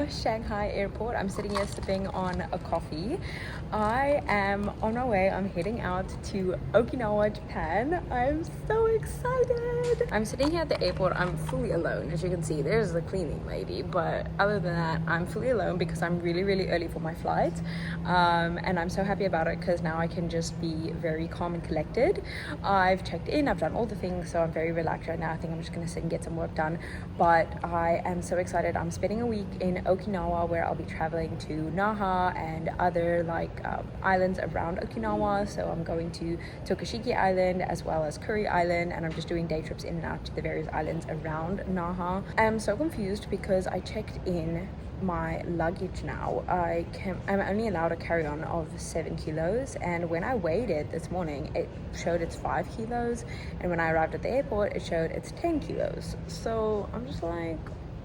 Shanghai airport. I'm sitting here sipping on a coffee. I am on my way. I'm heading out to Okinawa, Japan. I'm so excited. I'm sitting here at the airport. I'm fully alone. As you can see, there's the cleaning lady, but other than that, I'm fully alone because I'm really early for my flight. And I'm so happy about it because now I can just be very calm and collected. I've checked in, I've done all the things, so I'm very relaxed right now. I think I'm just gonna sit and get some work done, but I am so excited. I'm spending a week in Okinawa where I'll be traveling to Naha and other islands around Okinawa. So I'm going to Tokashiki Island as well as Kuri Island, and I'm just doing day trips in and out to the various islands around Naha. I'm so confused because I checked in my luggage now. I'm only allowed a carry-on of 7 kilos, and when I weighed it this morning it showed it's 5 kilos, and when I arrived at the airport it showed it's 10 kilos. So I'm just like,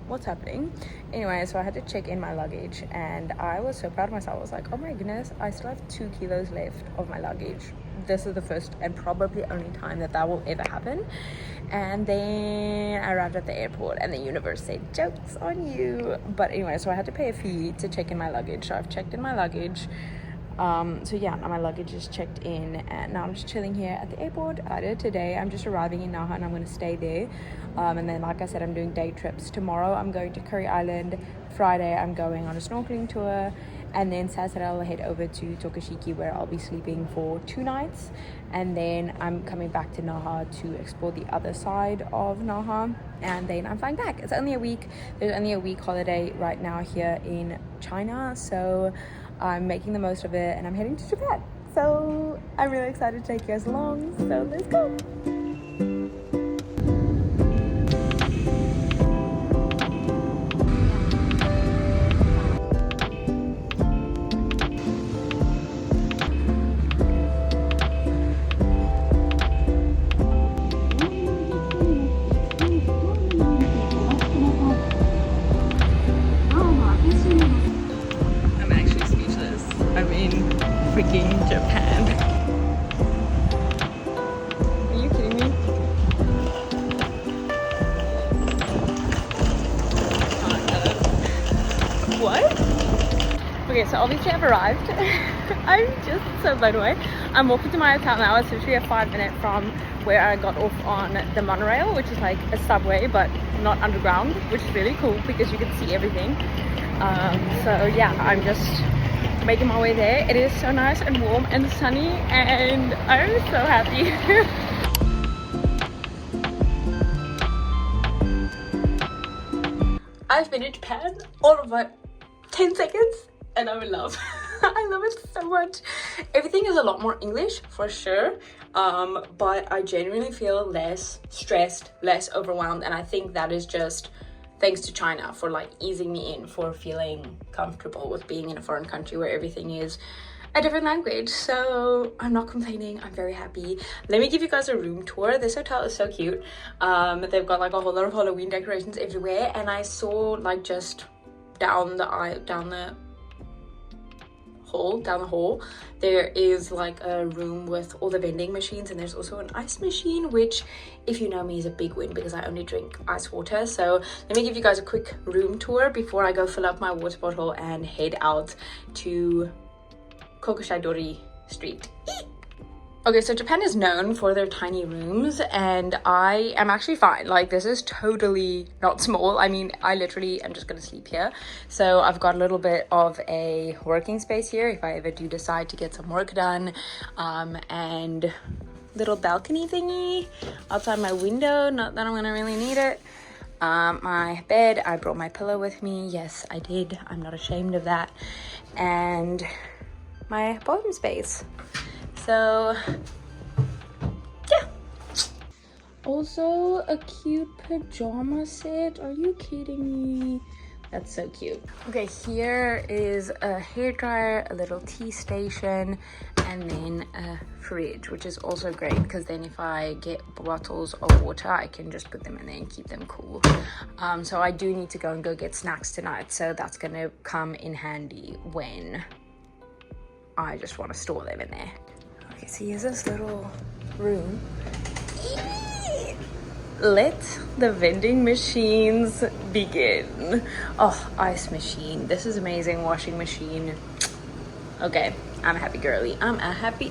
what's happening? Anyway, so I had to check in my luggage and I was so proud of myself. I was like, oh my goodness, I still have 2 kilos left of my luggage. This is the first and probably only time that will ever happen. And then I arrived at the airport and the universe said, jokes on you. But anyway, so I had to pay a fee to check in my luggage. So I've checked in my luggage. So yeah, now my luggage is checked in and now I'm just chilling here at the airport. I did today. I'm just arriving in Naha and I'm going to stay there. And then, like I said, I'm doing day trips. Tomorrow I'm going to Kuri Island. Friday I'm going on a snorkeling tour. And then Saturday I'll head over to Tokashiki where I'll be sleeping for 2 nights. And then I'm coming back to Naha to explore the other side of Naha. And then I'm flying back. It's only a week. There's only a week holiday right now here in China. So I'm making the most of it and I'm heading to Japan. So I'm really excited to take you guys along. So let's go. Freaking Japan. Are you kidding me? What? Okay, so obviously I've arrived. I'm just so blown away. I'm walking to my hotel now. It's literally a 5-minute from where I got off on the monorail, which is like a subway but not underground, which is really cool because you can see everything. So yeah, I'm just making my way there. It is so nice and warm and sunny and I'm so happy. I've been in Japan all of about 10 seconds and I'm in love. I love it so much. Everything is a lot more English for sure, but I genuinely feel less stressed, less overwhelmed, and I think that is just thanks to China for like easing me in, for feeling comfortable with being in a foreign country where everything is a different language. So I'm not complaining, I'm very happy. Let me give you guys a room tour. This hotel is so cute. They've got like a whole lot of Halloween decorations everywhere, and I saw like just down the hall there is like a room with all the vending machines, and there's also an ice machine, which if you know me is a big win because I only drink ice water. So let me give you guys a quick room tour before I go fill up my water bottle and head out to Kokushidori Street. Okay, so Japan is known for their tiny rooms, and I am actually fine. Like, this is totally not small. I mean, I literally am just gonna sleep here. So I've got a little bit of a working space here if I ever do decide to get some work done, and little balcony thingy outside my window. Not that I'm gonna really need it. My bed, I brought my pillow with me. Yes, I did. I'm not ashamed of that. And my bathroom space. So yeah, also a cute pajama set. Are you kidding me? That's so cute. Okay, here is a hairdryer, a little tea station, and then a fridge, which is also great because then if I get bottles of water I can just put them in there and keep them cool. So I do need to go get snacks tonight, so that's gonna come in handy when I just want to store them in there. Okay, so here's this little room. let the vending machines begin. Oh, ice machine. This is amazing. Washing machine. Okay, I'm a happy girly. I'm a happy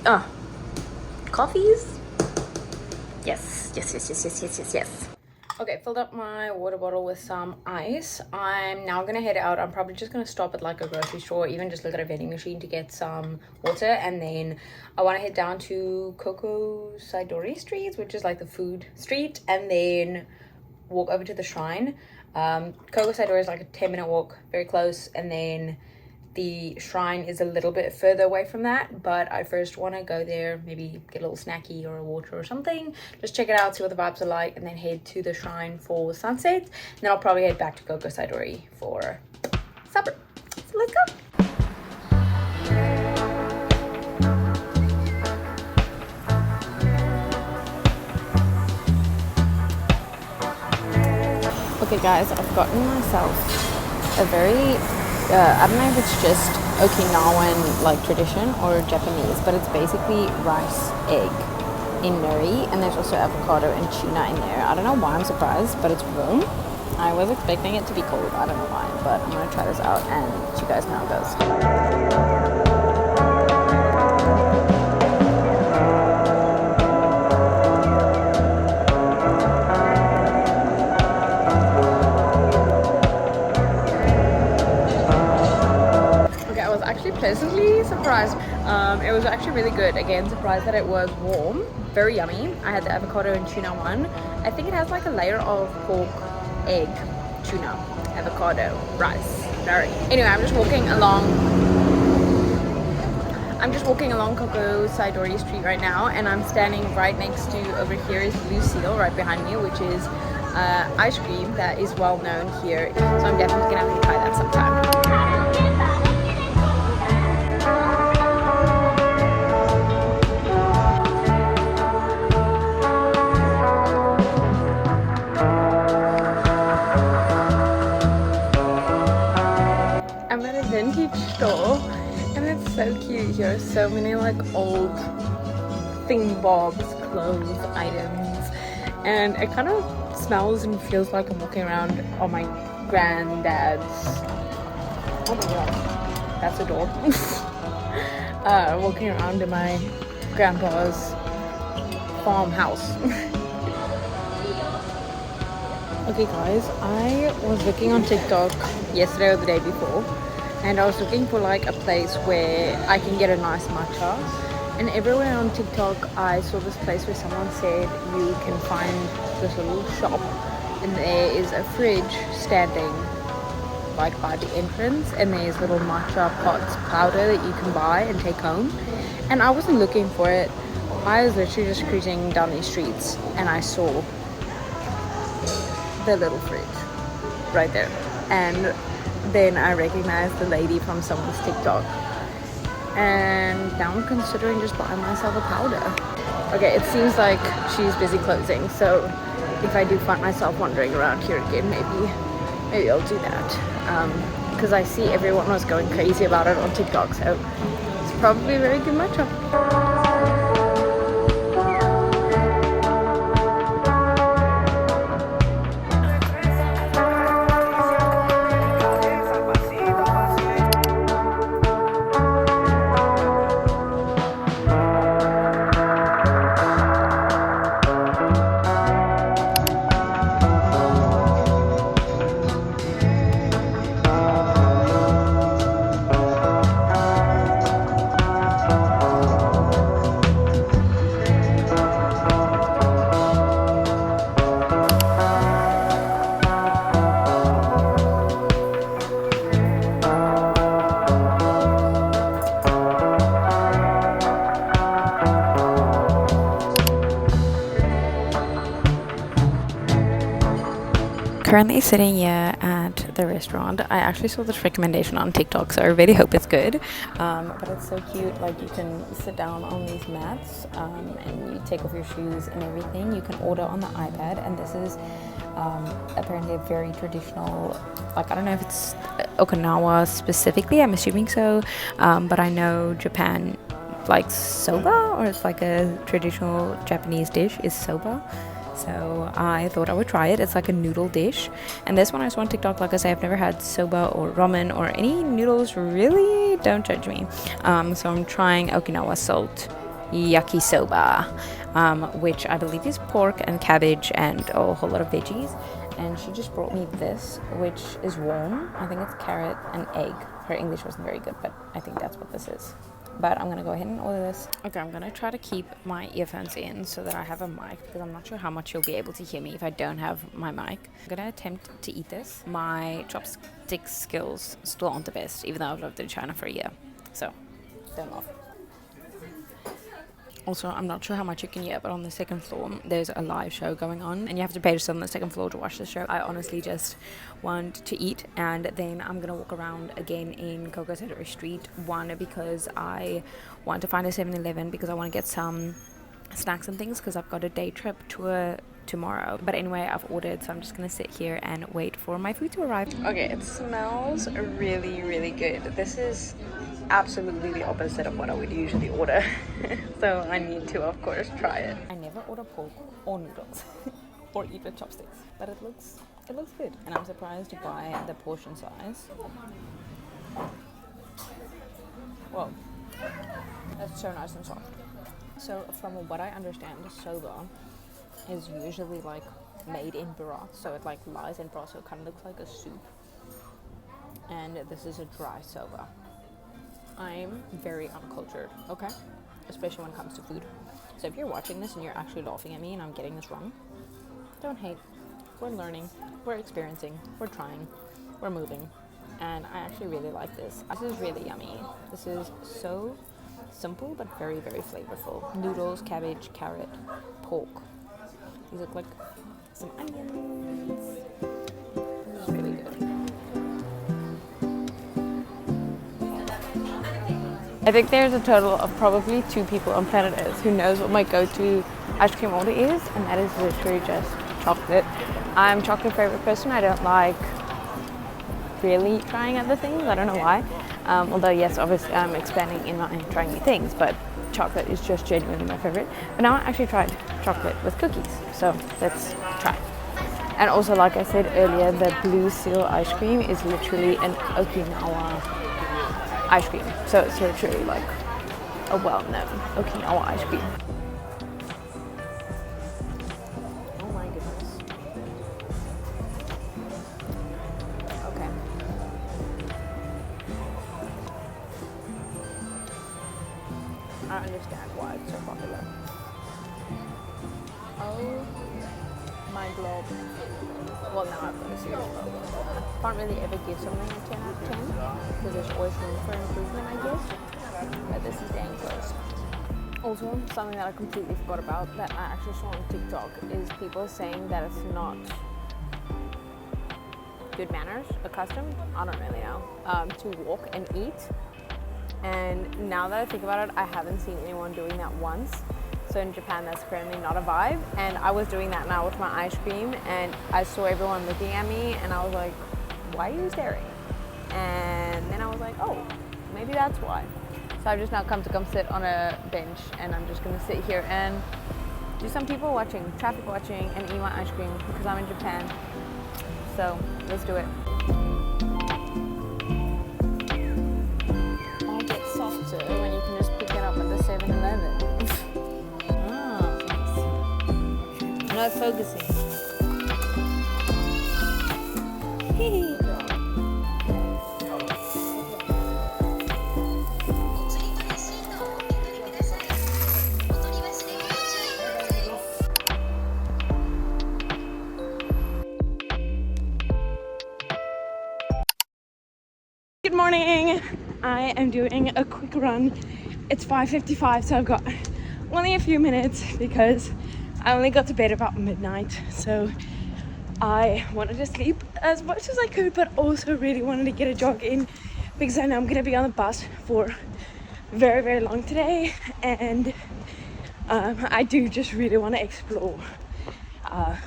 coffees. Yes. Okay, filled up my water bottle with some ice. I'm now gonna head out. I'm probably just gonna stop at like a grocery store, even just look at a vending machine to get some water, and then I want to head down to Koko Saidori Street, which is like the food street, and then walk over to the shrine. Koko Saidori is like a 10-minute walk, very close, and then the shrine is a little bit further away from that, but I first want to go there, maybe get a little snacky or a water or something, just check it out, see what the vibes are like, and then head to the shrine for sunset. And then I'll probably head back to Koko Saidori for supper. So let's go. Okay guys, I've gotten myself a very I don't know if it's just Okinawan like tradition or Japanese, but it's basically rice, egg in nori, and there's also avocado and tuna in there. I don't know why I'm surprised, but it's warm. I was expecting it to be cold, I don't know why, but I'm gonna try this out and let you guys know how it goes. Pleasantly surprised. It was actually really good. Again, surprised that it was warm. Very yummy. I had the avocado and tuna one. I think it has like a layer of pork, egg, tuna, avocado, rice, nori. Anyway, I'm just walking along Koko Saidori Street right now, and I'm standing right next to, over here is Lucille right behind me, which is ice cream that is well known here. So I'm definitely gonna have to try that sometime. Store, and it's so cute here. So many like old thingbobs, clothes, items, and it kind of smells and feels like I'm walking around on my granddad's, oh my god, that's a door. Walking around in my grandpa's farmhouse. Okay guys, I was looking on TikTok yesterday or the day before, and I was looking for like a place where I can get a nice matcha, and everywhere on TikTok I saw this place where someone said you can find this little shop and there is a fridge standing like by the entrance, and there's little matcha pots powder that you can buy and take home. And I wasn't looking for it, I was literally just cruising down these streets and I saw the little fridge right there, and then I recognized the lady from someone's TikTok, and now I'm considering just buying myself a powder. Okay, it seems like she's busy closing, so if I do find myself wandering around here again, maybe I'll do that, because I see everyone was going crazy about it on TikTok, so it's probably a very good matchup. Currently sitting here at the restaurant. I actually saw this recommendation on TikTok, so I really hope it's good. But it's so cute. Like, you can sit down on these mats and you take off your shoes and everything. You can order on the iPad, and this is apparently a very traditional, like, I don't know if it's Okinawa specifically, I'm assuming so, but I know Japan likes soba, or it's like a traditional Japanese dish is soba. so I thought I would try it. It's like a noodle dish, and this one I saw on TikTok. Like I say, I've never had soba or ramen or any noodles, really, don't judge me. So I'm trying Okinawa salt yakisoba, which I believe is pork and cabbage and a whole lot of veggies. And she just brought me this, which is warm. I think it's carrot and egg. Her English wasn't very good, but I think that's what this is. But I'm gonna go ahead and order this. Okay, I'm gonna try to keep my earphones in so that I have a mic, because I'm not sure how much you'll be able to hear me if I don't have my mic. I'm gonna attempt to eat this. My chopstick skills still aren't the best, even though I've lived in China for a year. So, don't laugh. Also, I'm not sure how much you can hear, but on the second floor, there's a live show going on, and you have to pay to sit on the second floor to watch the show. I honestly just want to eat, and then I'm going to walk around again in Kokosero Street. One, because I want to find a 7-Eleven, because I want to get some snacks and things, because I've got a day trip tour tomorrow. But anyway, I've ordered, so I'm just going to sit here and wait for my food to arrive. Okay, it smells really, really good. This is absolutely the opposite of what I would usually order. So I need to, of course, try it. I never order pork or noodles or eat with chopsticks, but it looks good, and I'm surprised by the portion size. Whoa, that's so nice and soft. So from what I understand, soba is usually like made in broth, so it like lies in broth, so it kind of looks like a soup, and this is a dry soba. I'm very uncultured, okay? Especially when it comes to food. So if you're watching this and you're actually laughing at me and I'm getting this wrong, don't hate. We're learning, we're experiencing, we're trying, we're moving. And I actually really like this. This is really yummy. This is so simple but very, very flavorful. Noodles, cabbage, carrot, pork. These look like some onions. This is really good. I think there's a total of probably 2 people on planet Earth who knows what my go-to ice cream order is, and that is literally just chocolate. I'm a chocolate favorite person. I don't like really trying other things. I don't know why. Although yes, obviously I'm expanding in my trying new things, but chocolate is just genuinely my favorite. But now I actually tried chocolate with cookies, so let's try. And also, like I said earlier, the Blue Seal ice cream is literally an Okinawa ice cream, so it's literally like a well-known Okinawa ice cream. Oh my goodness. Okay. I understand why it's so popular. Oh my globe. Well, now I've got a serious problem. I can't really ever give something a 10 out of 10 because there's always room for improvement, I guess. But this is dang close. Also, something that I completely forgot about that I actually saw on TikTok is people saying that it's not good manners, accustomed, I don't really know, to walk and eat. And now that I think about it, I haven't seen anyone doing that once. So in Japan, that's apparently not a vibe. And I was doing that now with my ice cream, and I saw everyone looking at me, and I was like, why are you staring? And then I was like, oh, maybe that's why. So I've just now come sit on a bench, and I'm just gonna sit here and do some people watching, traffic watching, and eat my ice cream because I'm in Japan. So let's do it. All get softer when you can just pick it up at the 7-Eleven. I'm not focusing. Good morning. I am doing a quick run. It's 5:55, so I've got only a few minutes because I only got to bed about midnight. So I wanted to sleep as much as I could, but also really wanted to get a jog in because I know I'm gonna be on the bus for very, very long today, and I do just really want to explore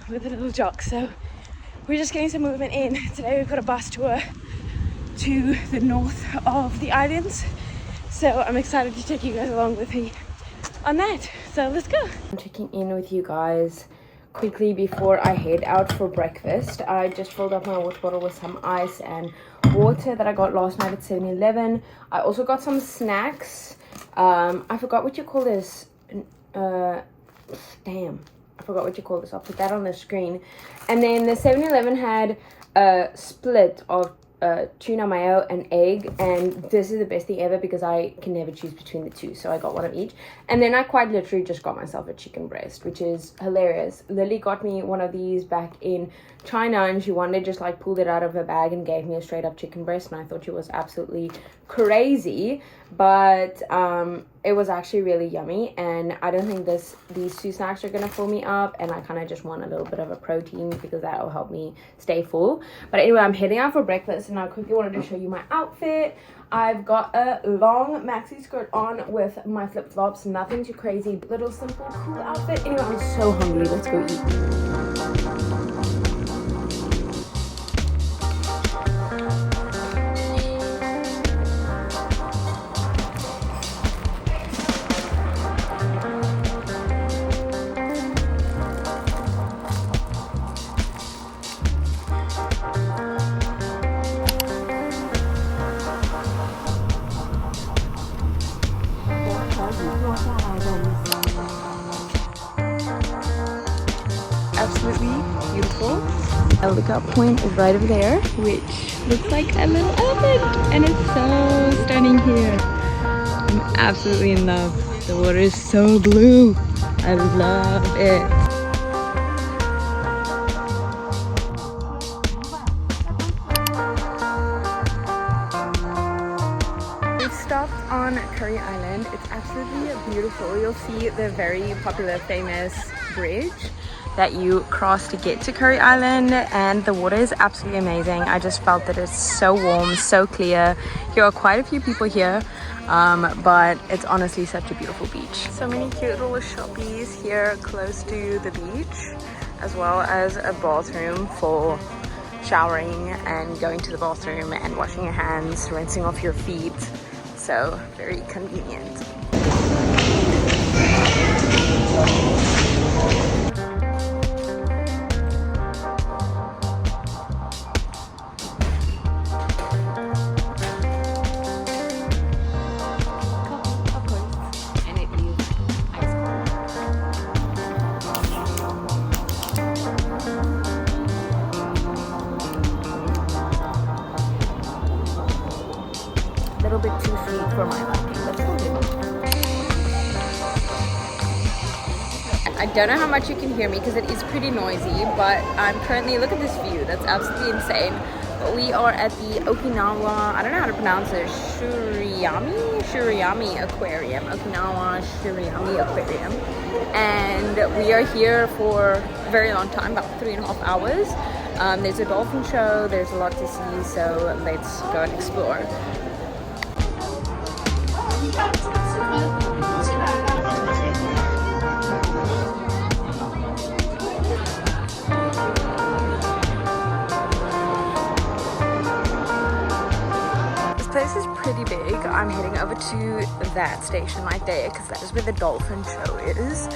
with a little jog. So we're just getting some movement in. Today we've got a bus tour to the north of the islands, so I'm excited to take you guys along with me on that. So let's go. I'm checking in with you guys quickly before I head out for breakfast. I just filled up my water bottle with some ice and water that I got last night at 7-Eleven. I also got some snacks. I forgot what you call this. Damn, I forgot what you call this. I'll put that on the screen. And then the 7-Eleven had a split of tuna mayo and egg, and this is the best thing ever because I can never choose between the two, so I got one of each. And then I quite literally just got myself a chicken breast, which is hilarious. Lily got me one of these back in China, and she one day just like pulled it out of her bag and gave me a straight up chicken breast, and I thought she was absolutely crazy, but it was actually really yummy. And I don't think these two snacks are gonna fill me up, and I kind of just want a little bit of a protein because that will help me stay full. But anyway, I'm heading out for breakfast, and I quickly wanted to show you my outfit. I've got a long maxi skirt on with my flip-flops, nothing too crazy, little simple cool outfit. Anyway, I'm so hungry, let's go eat. Absolutely beautiful. The lookout point is right over there, which looks like a little elephant, and it's so stunning here. I'm absolutely in love. The water is so blue. I love it. We stopped on Curry Island. It's absolutely beautiful. You'll see the very popular, famous bridge that you cross to get to Curry Island, and the water is absolutely amazing. I just felt that it's so warm, so clear. There are quite a few people here, but it's honestly such a beautiful beach. So many cute little shoppies here close to the beach, as well as a bathroom for showering and going to the bathroom and washing your hands, rinsing off your feet. So very convenient. A little bit too sweet for my liking, but still good. I don't know how much you can hear me because it is pretty noisy, but I'm currently, look at this view, that's absolutely insane. But we are at the Okinawa, I don't know how to pronounce it, Shuriyami Aquarium, Okinawa Shuriyami Aquarium. And we are here for a very long time, about 3.5 hours. There's a dolphin show, there's a lot to see, so let's go and explore. This place is pretty big. I'm heading over to that station right there because that is where the dolphin show is.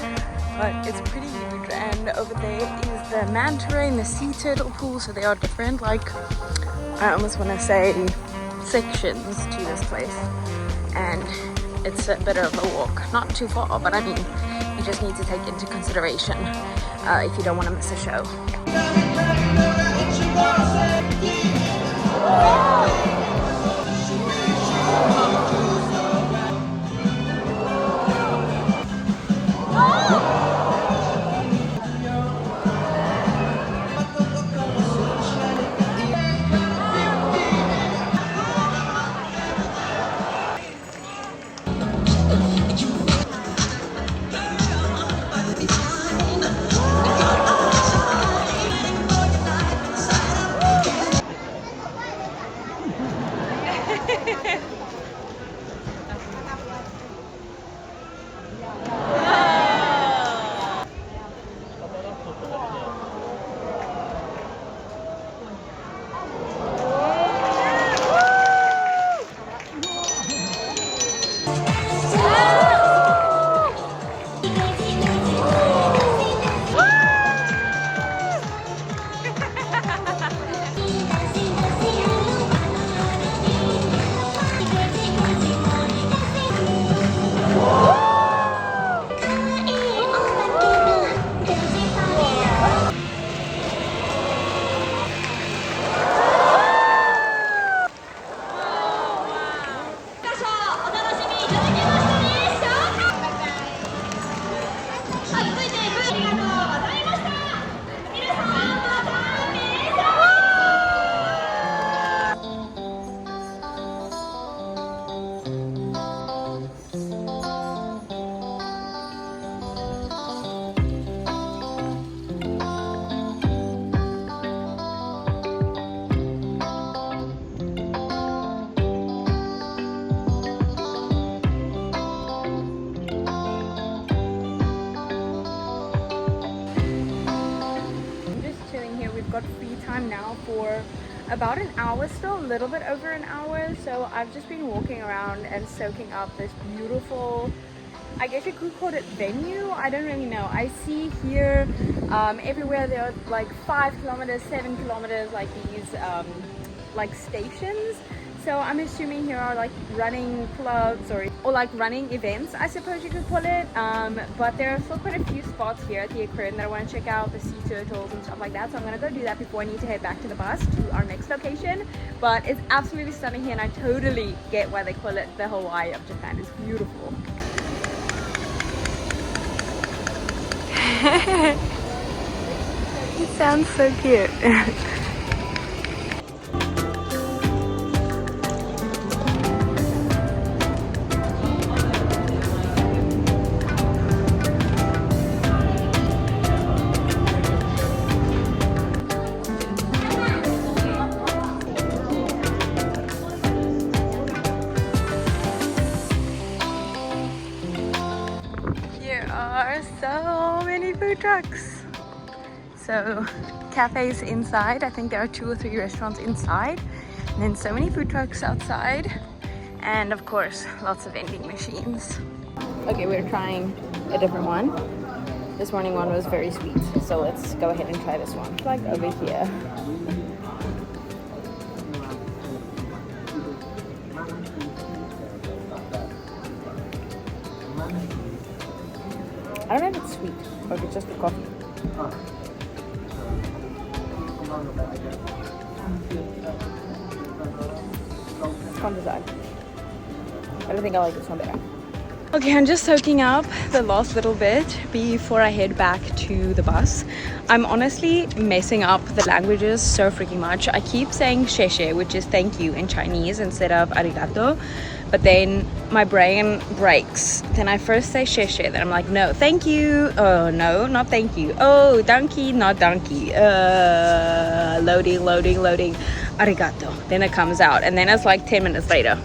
But it's pretty huge, and over there is the manta ray and the sea turtle pool, so they are different, like, I almost want to say sections to this place. And it's a bit of a walk, not too far, but I mean, you just need to take into consideration if you don't want to miss a show. time now for about an hour, still a little bit over an hour. So I've just been walking around and soaking up this beautiful, I guess you could call it venue. I don't really know. I see here everywhere there are like 5 kilometers, 7 kilometers, like these like stations. So I'm assuming here are like running clubs or like running events, I suppose you could call it. But there are still quite a few spots here at the aquarium that I want to check out, the sea turtles and stuff like that. So I'm gonna go do that before I need to head back to the bus to our next location. But it's absolutely stunning here, and I totally get why they call it the Hawaii of Japan. It's beautiful. It sounds so cute. So many food trucks. So cafes inside, I think there are 2 or 3 restaurants inside, and then so many food trucks outside, and of course lots of vending machines. Okay, we're trying a different one. This morning one was very sweet, so let's go ahead and try this one. It's like over here. I don't know if it's sweet or if it's just the coffee. It's fun design. I don't think I like this one better. Okay, I'm just soaking up the last little bit before I head back to the bus. I'm honestly messing up the languages so freaking much. I keep saying sheshe, which is thank you in Chinese, instead of arigato. But then my brain breaks. Then I first say sheshe, then I'm like, no, thank you. Oh, no, not thank you. Oh, donkey, not donkey. Loading. Arigato. Then it comes out, and then it's like 10 minutes later.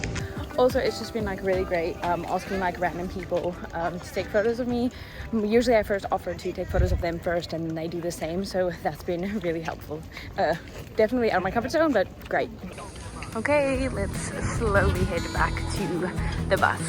Also, it's just been like really great asking like random people to take photos of me. Usually I first offer to take photos of them first, and then they do the same. So that's been really helpful. Definitely out of my comfort zone, but great. Okay, let's slowly head back to the bus.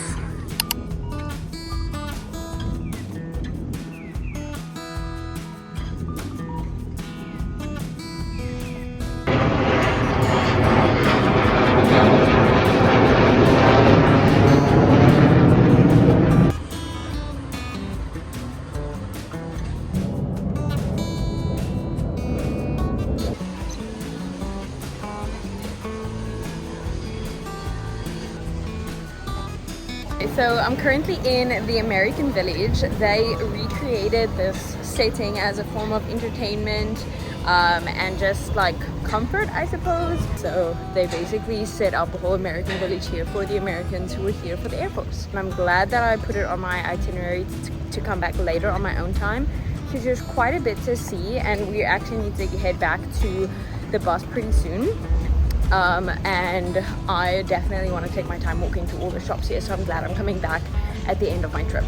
So I'm currently in the American Village. They recreated this setting as a form of entertainment and just like comfort, I suppose. So they basically set up a whole American Village here for the Americans who were here for the Air Force. And I'm glad that I put it on my itinerary to come back later on my own time, because there's quite a bit to see, and we actually need to head back to the bus pretty soon. And I definitely want to take my time walking to all the shops here, so I'm glad I'm coming back at the end of my trip.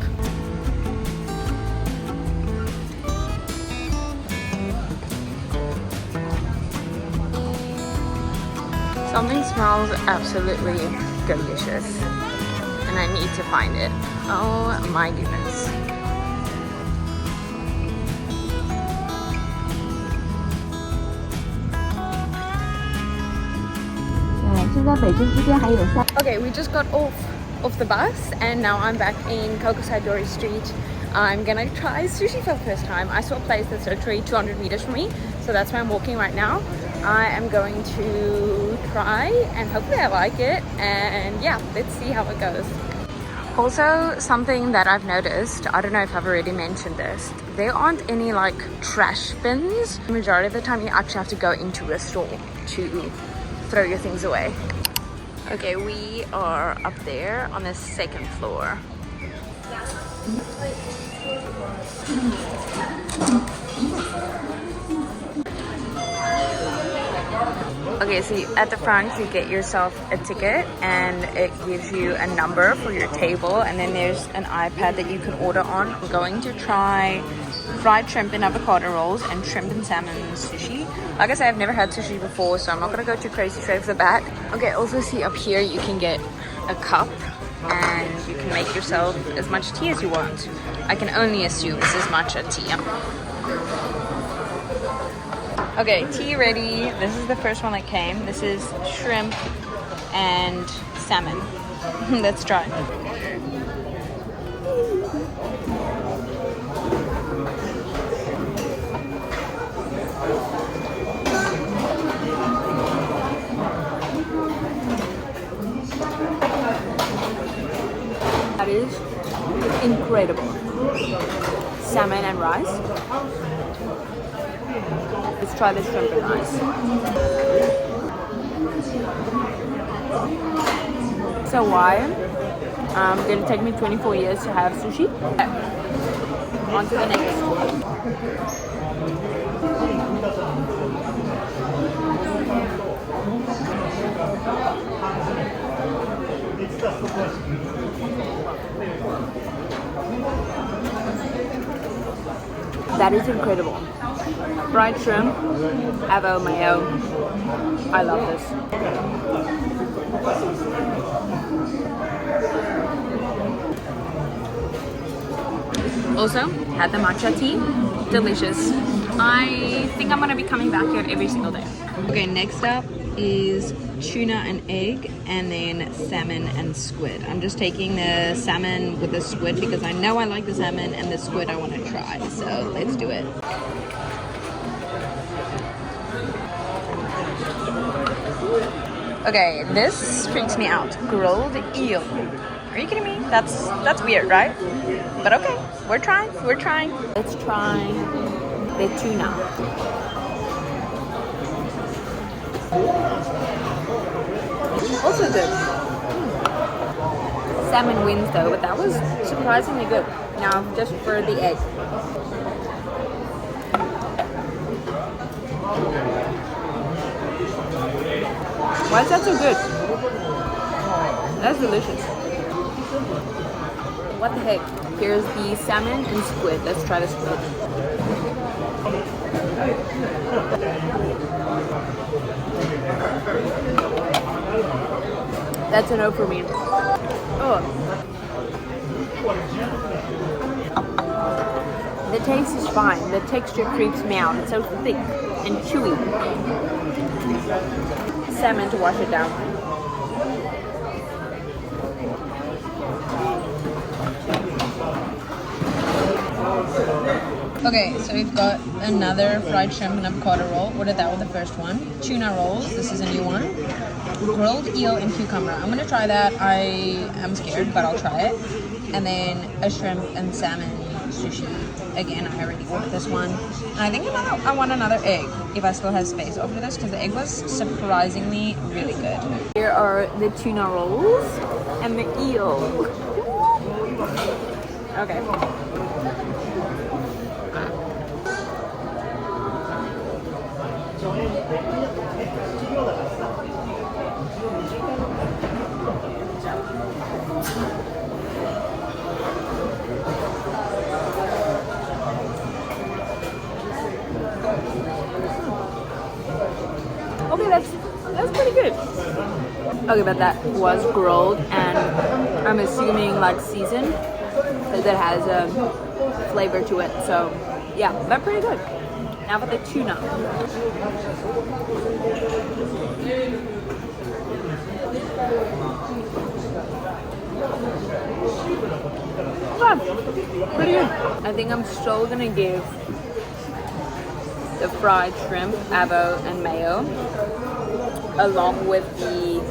Something smells absolutely delicious, and I need to find it. Oh my goodness. Okay, we just got off the bus, and now I'm back in Kokusai Street. I'm gonna try sushi for the first time. I saw a place that's literally 200 meters from me, so that's where I'm walking right now. I am going to try, and hopefully I like it, and yeah, let's see how it goes. Also, something that I've noticed, I don't know if I've already mentioned this, there aren't any like trash bins. The majority of the time you actually have to go into a store to throw your things away. Okay, we are up there on the 2nd floor. Okay, so at the front you get yourself a ticket and it gives you a number for your table, and then there's an iPad that you can order on. I'm going to try fried shrimp and avocado rolls and shrimp and salmon sushi. Like I said, I've never had sushi before, so I'm not gonna go too crazy straight off the bat. Okay, also see up here you can get a cup and you can make yourself as much tea as you want. I can only assume this is matcha tea. Okay, tea ready. This is the first one that came. This is shrimp and salmon. Let's try. That is incredible. Salmon and rice. Let's try the shrimp and rice. So why? It'll take me 24 years to have sushi. On to the next. That is incredible. Fried shrimp, avo mayo. I love this. Also, had the matcha tea. Delicious. I think I'm gonna be coming back here every single day. Okay, next up is tuna and egg, and then salmon and squid. I'm just taking the salmon with the squid because I know I like the salmon, and the squid I want to try, so let's do it. Okay, this freaks me out. Grilled eel. Are you kidding me? That's weird, right? But okay, we're trying. Let's try the tuna. Also good. Salmon wins though, but that was surprisingly good. Now just for the egg. Why is that so good? That's delicious. What the heck? Here's the salmon and squid. Let's try the squid. That's a no for me. Oh. The taste is fine. The texture creeps me out. It's so thick and chewy. Salmon to wash it down. Okay, so we've got another fried shrimp and avocado roll. Ordered that with the first one. Tuna rolls. This is a new one. Grilled eel and cucumber. I'm gonna try that. I am scared, but I'll try it. And then a shrimp and salmon sushi. Again, I already ordered this one. And I think I want another egg if I still have space after this, because the egg was surprisingly really good. Here are the tuna rolls and the eel. Okay. Okay, that's pretty good. Okay, but that was grilled, and I'm assuming like seasoned, because it has a flavor to it. So yeah, that's pretty good. Now for the tuna. Okay, pretty good. I think I'm still gonna give the fried shrimp, avo, and mayo, along with the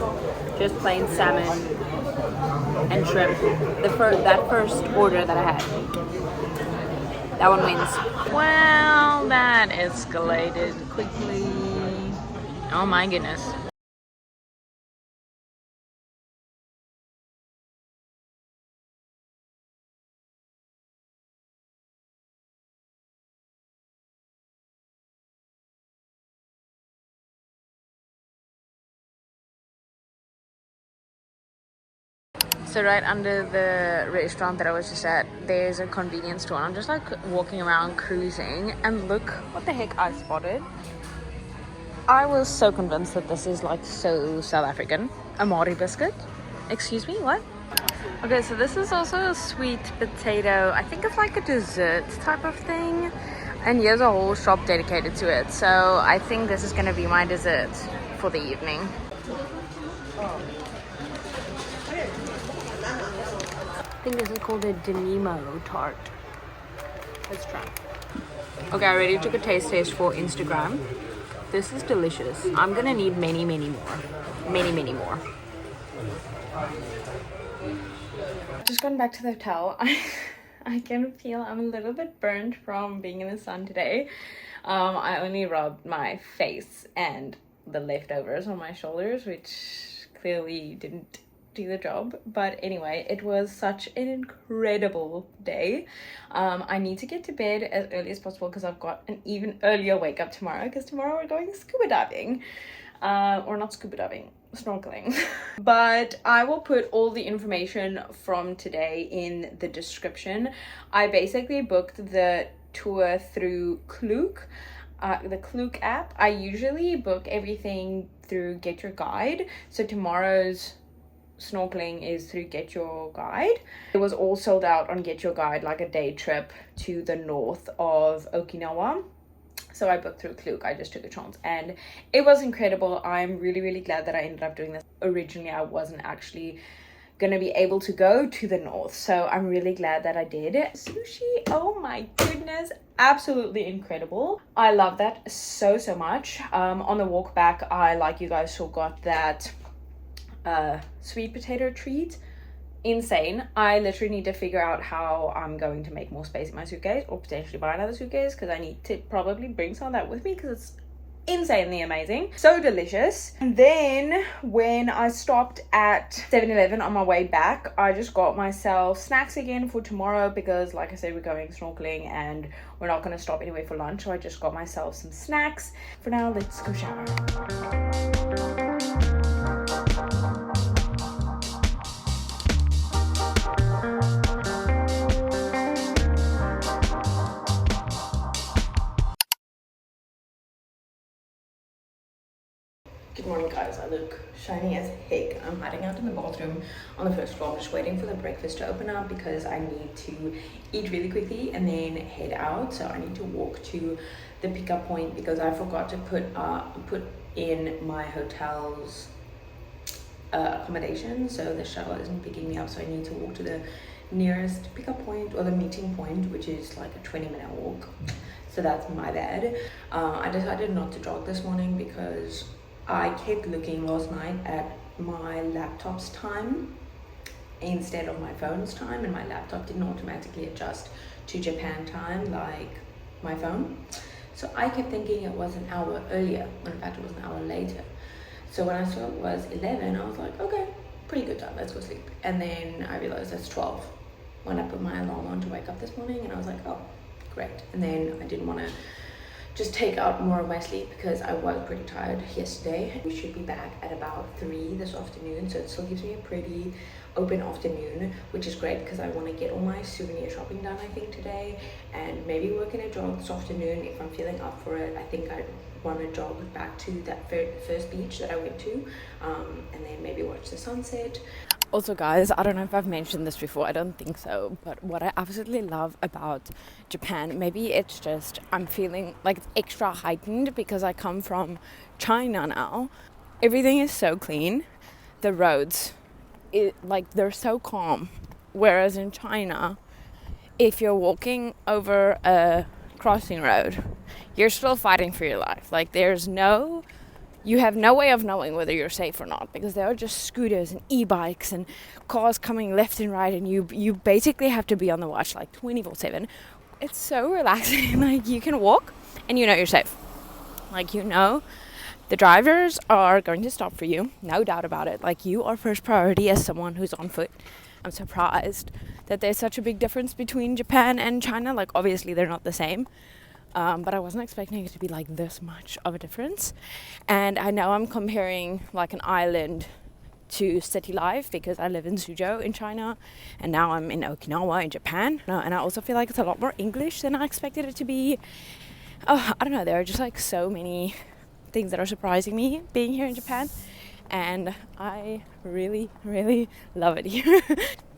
just plain salmon and shrimp. That first order that I had, that one wins. Well, that escalated quickly. Oh my goodness. So right under the restaurant that I was just at, there's a convenience store. I'm just like walking around cruising, and look what the heck I spotted. I was so convinced that this is like so South African. A Mari biscuit. Excuse me, what? Okay, so this is also a sweet potato. I think it's like a dessert type of thing. And here's a whole shop dedicated to it. So I think this is going to be my dessert for the evening. I think this is called a Denimo tart. Let's try. Okay, I already took a taste test for Instagram. This is delicious. I'm gonna need many more. Many more. Just gone back to the hotel. I can feel I'm a little bit burnt from being in the sun today. I only rubbed my face and the leftovers on my shoulders, which clearly didn't do the job. But anyway, it was such an incredible day. I need to get to bed as early as possible because I've got an even earlier wake up tomorrow, because tomorrow we're going scuba diving. Or not scuba diving, snorkeling. But I will put all the information from today in the description. I basically booked the tour through Klook, the Klook app. I usually book everything through Get Your Guide. So tomorrow's snorkeling is through Get Your Guide. It was all sold out on Get Your Guide, like a day trip to the north of Okinawa. So I booked through Klook. I just took a chance and it was incredible. I'm really glad that I ended up doing this. Originally, I wasn't actually gonna be able to go to the north, so I'm really glad that I did. Sushi, oh my goodness, absolutely incredible. I love that so much. On the walk back, I, like you guys saw, got that sweet potato treat. Insane. I literally need to figure out how I'm going to make more space in my suitcase, or potentially buy another suitcase, because I need to probably bring some of that with me because it's insanely amazing. So delicious. And then when I stopped at 7-Eleven on my way back, I just got myself snacks again for tomorrow, because like I said, we're going snorkeling and we're not going to stop anywhere for lunch. So I just got myself some snacks. For now, let's go shower. Good morning guys, I look shiny as heck. I'm hiding out in the bathroom on the first floor. I'm just waiting for the breakfast to open up because I need to eat really quickly and then head out. So I need to walk to the pickup point because I forgot to put in my hotel's accommodation, so the shuttle isn't picking me up, so I need to walk to the nearest pickup point, or the meeting point, which is like a 20-minute walk. So that's my bad. I decided not to jog this morning because I kept looking last night at my laptop's time instead of my phone's time, and my laptop didn't automatically adjust to Japan time like my phone. So I kept thinking it was an hour earlier, when in fact it was an hour later. So when I saw it was 11, I was like, okay, pretty good time, let's go sleep. And then I realized it's 12 when I put my alarm on to wake up this morning, and I was like, oh, great. And then I didn't want to just take out more of my sleep because I was pretty tired yesterday. We should be back at about 3 this afternoon, so it still gives me a pretty open afternoon, which is great because I want to get all my souvenir shopping done, I think, today, and maybe work in a jog this afternoon if I'm feeling up for it. I think I want to jog back to that first beach that I went to, and then maybe watch the sunset. Also guys, I don't know if I've mentioned this before, I don't think so, but what I absolutely love about Japan, maybe it's just I'm feeling like it's extra heightened because I come from China now. Everything is so clean. The roads, they're so calm. Whereas in China, if you're walking over a crossing road, you're still fighting for your life. Like you have no way of knowing whether you're safe or not, because there are just scooters and e-bikes and cars coming left and right, and you basically have to be on the watch like 24/7. It's so relaxing. Like, you can walk and you know you're safe. Like, you know the drivers are going to stop for you, no doubt about it. Like, you are first priority as someone who's on foot. I'm surprised that there's such a big difference between Japan and China. Like, obviously they're not the same. But I wasn't expecting it to be like this much of a difference. And I know I'm comparing like an island to city life because I live in Suzhou in China and now I'm in Okinawa in Japan. And I also feel like it's a lot more English than I expected it to be. Oh, I don't know, there are just like so many things that are surprising me being here in Japan, and I really love it here.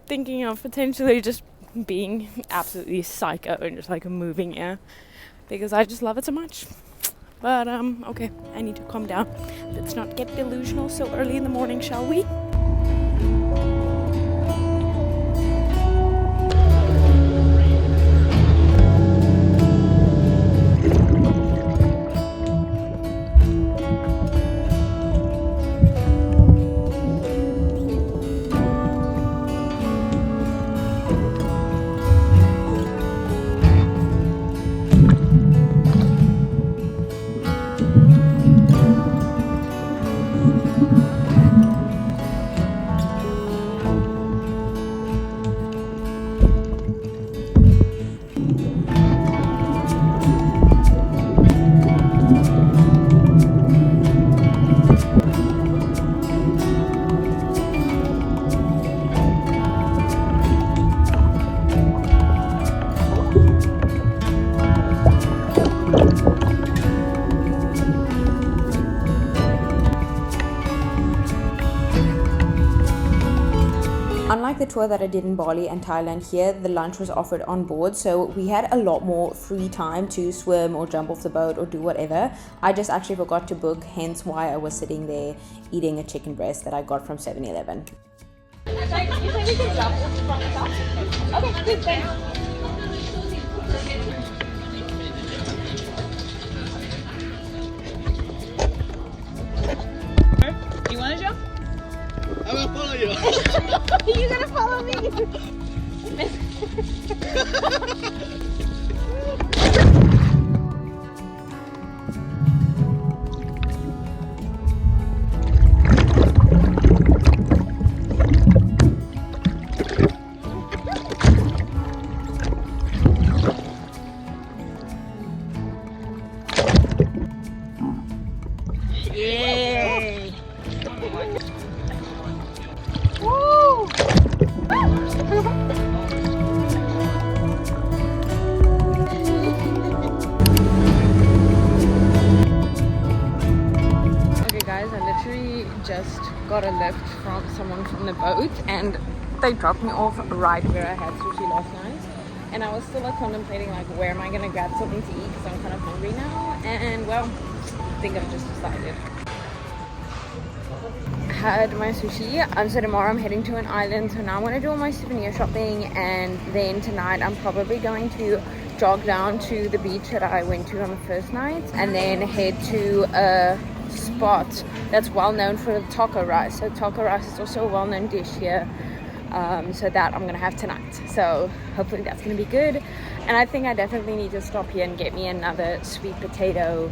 Thinking of potentially just being absolutely psycho and just like moving here because I just love it so much. But okay, I need to calm down. Let's not get delusional so early in the morning, shall we? Unlike the tour that I did in Bali and Thailand, here the lunch was offered on board, so we had a lot more free time to swim or jump off the boat or do whatever. I just actually forgot to book, hence why I was sitting there eating a chicken breast that I got from 7-Eleven. You said we can jump from the top? Okay, good, thanks. You want to jump? I will follow you. You're gonna follow me. Yay! Woo! Okay guys, I literally just got a lift from someone from the boat and they dropped me off right where I had sushi last night, and I was still like contemplating like where am I gonna grab something to eat because I'm kind of hungry now, and well, I think I've just decided. Had my sushi, so tomorrow I'm heading to an island, so now I'm going to do all my souvenir shopping, and then tonight I'm probably going to jog down to the beach that I went to on the first night and then head to a spot that's well known for taco rice. So taco rice is also a well-known dish here, so that I'm gonna have tonight, so hopefully that's gonna be good. And I think I definitely need to stop here and get me another sweet potato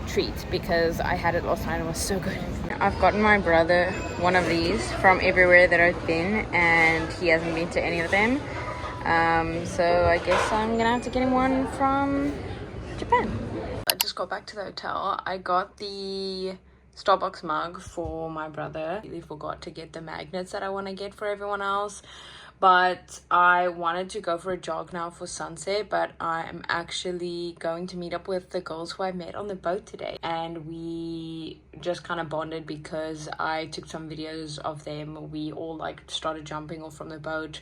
treat because I had it last night and it was so good. I've gotten my brother one of these from everywhere that I've been and he hasn't been to any of them, so I guess I'm gonna have to get him one from Japan. I just got back to the hotel. I got the Starbucks mug for my brother. I really forgot to get the magnets that I want to get for everyone else, but I wanted to go for a jog now for sunset, but I'm actually going to meet up with the girls who I met on the boat today, and we just kind of bonded because I took some videos of them. We all like started jumping off from the boat,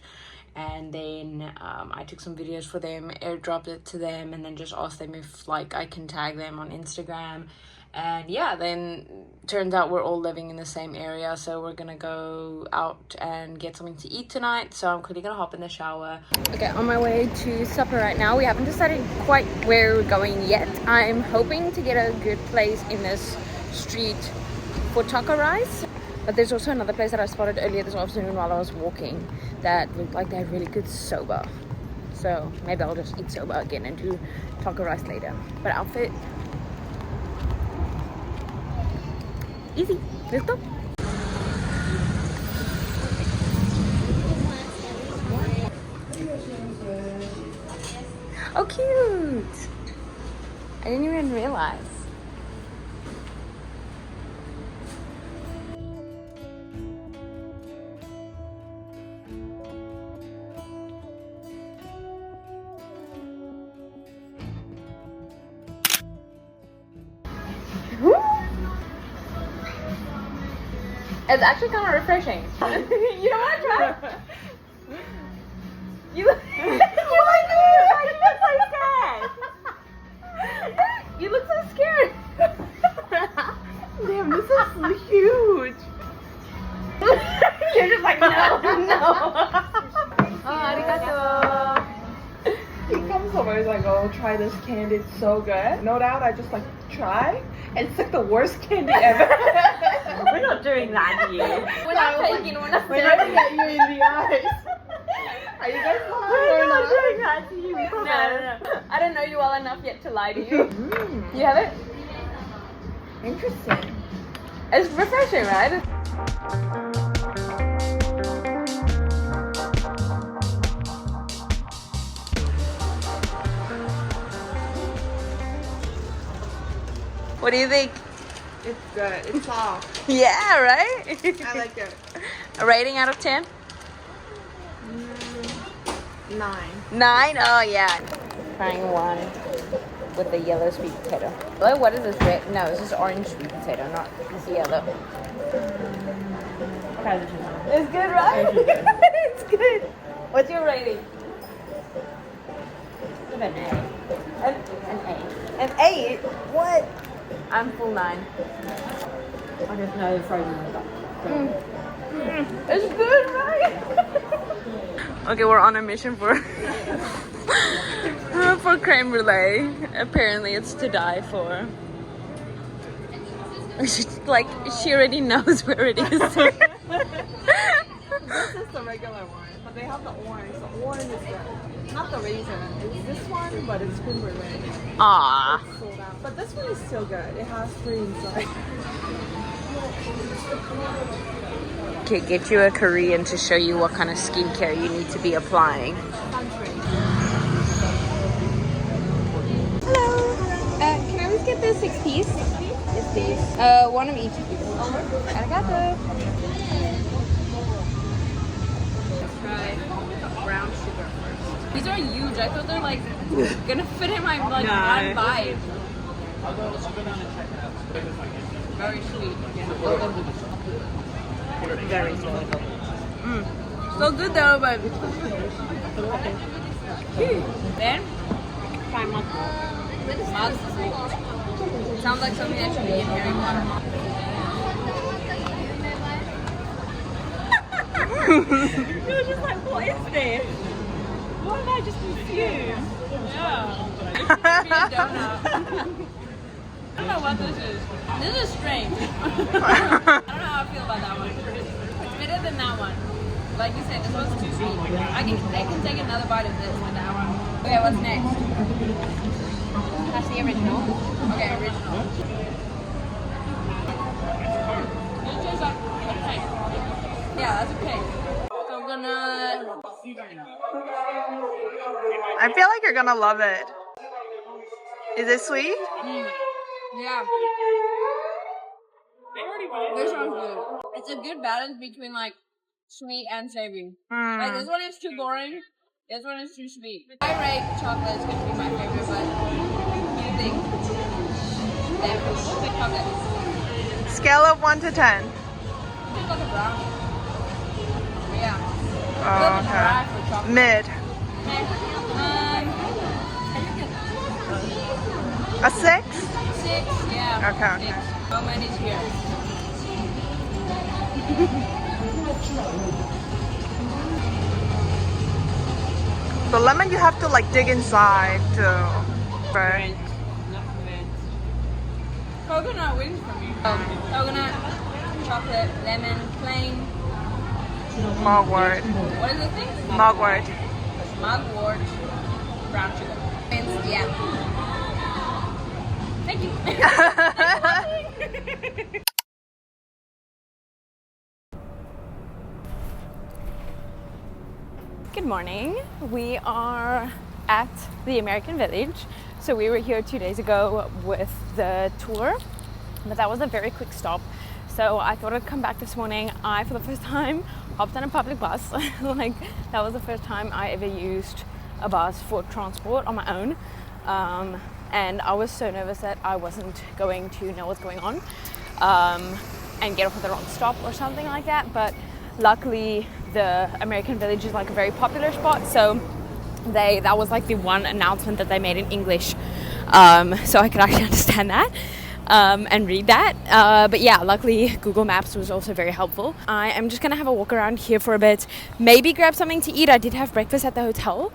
and then I took some videos for them, airdropped it to them, and then just asked them if like I can tag them on Instagram. And yeah, then turns out we're all living in the same area, so we're gonna go out and get something to eat tonight. So I'm quickly gonna hop in the shower. Okay, on my way to supper right now. We haven't decided quite where we're going yet. I'm hoping to get a good place in this street for taco rice, but there's also another place that I spotted earlier this afternoon while I was walking that looked like they had really good soba, so maybe I'll just eat soba again and do taco rice later. But outfit easy, let's go. Oh cute, I didn't even realize. It's actually kind of refreshing. You don't want to try? You look so sad. You look so scared. Damn, this is huge. You're just like, no. Arigato. He comes over, he's like, oh, try this candy, it's so good. No doubt, I just like try, and it's like the worst candy ever. We're not doing that here. We're not taking one of We're looking at you in the eyes. Are you guys We're lying or not not? doing that to you. We No. promise. I don't know you well enough yet to lie to you. You have it? Interesting. It's refreshing, right? What do you think? It's good. It's soft. Yeah, right? I like it. A rating out of 10? 9. 9? Oh, yeah. Trying one with the yellow sweet potato. Hello, what is this red? No, this is orange sweet potato, not this yellow. It's good, right? It's good. What's your rating? An A. An 8? What? I'm full 9. I just know the frozen ones up. It's good, right? Okay, we're on a mission for for creme brulee. Apparently, it's to die for. Like she already knows where it is. This is the regular one, but they have the orange. The orange is good. Not the raisin. It's this one, but it's creme brulee. Aww. It's sold out. But this one is still good. It has 3 inside. Okay, get you a Korean to show you what kind of skincare you need to be applying. Hello. Can I please get the 6 piece? Yes, please. One of each. Arigato. Let's try brown sugar first. These are huge. I thought they're like gonna fit in my like one bite. Very sweet. Very sweet. So good though, but then Try mug. mug. Sounds like something that should be in Harry Potter. You're just like, what is this? Why am I just confused? It should be a donut. I don't know what this is. This is strange. I don't know how I feel about that one. It's better than that one. Like you said, this one's too sweet. I can take another bite of this with that one. Okay, what's next? That's the original. Okay, original. It tastes like a cake. Yeah, that's a cake. Coconut. I feel like you're gonna love it. Is it sweet? Yeah. This one's good. It's a good balance between like sweet and savory. Like this one is too boring. This one is too sweet. I rate chocolate is gonna be my favorite, but you think lemon chocolate? Scale of 1 to 10. It's like a brownie. Yeah. Oh, Dry for chocolate. Mid. A 6? 6, yeah. Okay, 6. How many is here? The lemon you have to like dig inside too. Right. Coconut wins for me. Coconut, chocolate, lemon, plain. Mugwort. What is the thing? Mugwort. Mugwort, brown sugar. Wins, yeah. Thank you. Good morning. We are at the American Village. So we were here 2 days ago with the tour, but that was a very quick stop. So I thought I'd come back this morning. I, for the first time, hopped on a public bus. Like that was the first time I ever used a bus for transport on my own. And I was so nervous that I wasn't going to know what's going on. and get off at the wrong stop or something like that. But luckily the American Village is like a very popular spot, so that was like the one announcement that they made in English, so I could actually understand that and read that. But yeah, luckily Google Maps was also very helpful. I am just gonna have a walk around here for a bit, maybe grab something to eat. I did have breakfast at the hotel,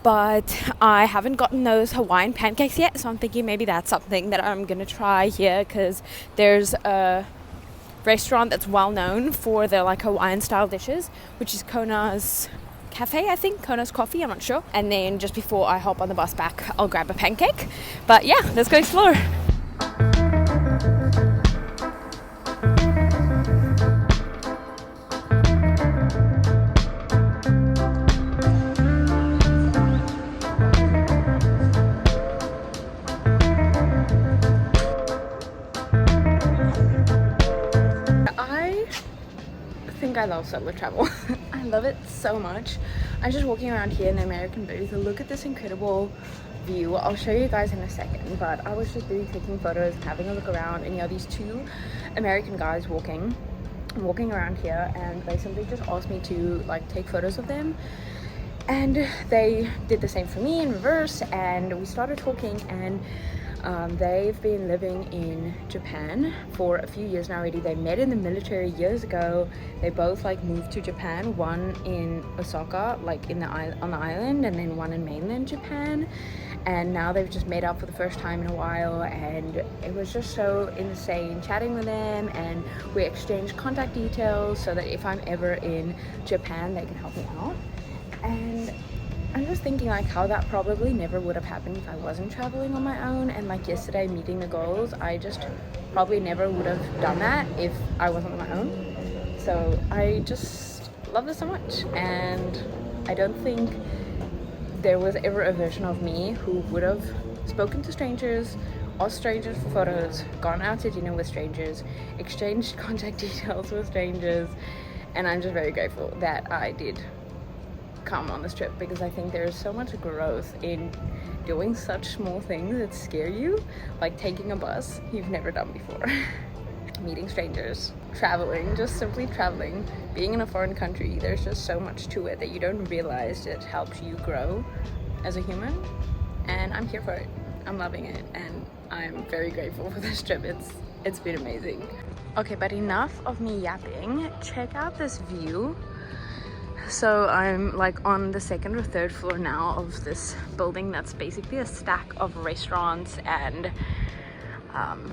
but I haven't gotten those Hawaiian pancakes yet, so I'm thinking maybe that's something that I'm gonna try here, because there's a restaurant that's well known for their like Hawaiian style dishes, which is Kona's Cafe, I think, Kona's Coffee, I'm not sure. And then just before I hop on the bus back, I'll grab a pancake. But yeah, let's go explore. I love solo travel. I love it so much. I'm just walking around here in the American Village. Look at this incredible view. I'll show you guys in a second, but I was just really taking photos, having a look around, and you know, these two American guys walking around here, and they simply just asked me to like take photos of them, and they did the same for me in reverse, and we started talking. And they've been living in Japan for a few years now already. They met in the military years ago. They both like moved to Japan, one in Osaka, like on the island, and then one in mainland Japan. And now they've just met up for the first time in a while, and it was just so insane chatting with them. And we exchanged contact details so that if I'm ever in Japan, they can help me out. And I'm just thinking like how that probably never would have happened if I wasn't traveling on my own. And like yesterday, meeting the girls, I just probably never would have done that if I wasn't on my own. So I just love this so much, and I don't think there was ever a version of me who would have spoken to strangers, asked strangers for photos, gone out to dinner with strangers, exchanged contact details with strangers. And I'm just very grateful that I did come on this trip, because I think there's so much growth in doing such small things that scare you, like taking a bus you've never done before, meeting strangers, traveling, just simply traveling, being in a foreign country. There's just so much to it that you don't realize it helps you grow as a human, and I'm here for it. I'm loving it, and I'm very grateful for this trip. It's been amazing. Okay, but enough of me yapping. Check out this view. So I'm like on the second or third floor now of this building that's basically a stack of restaurants and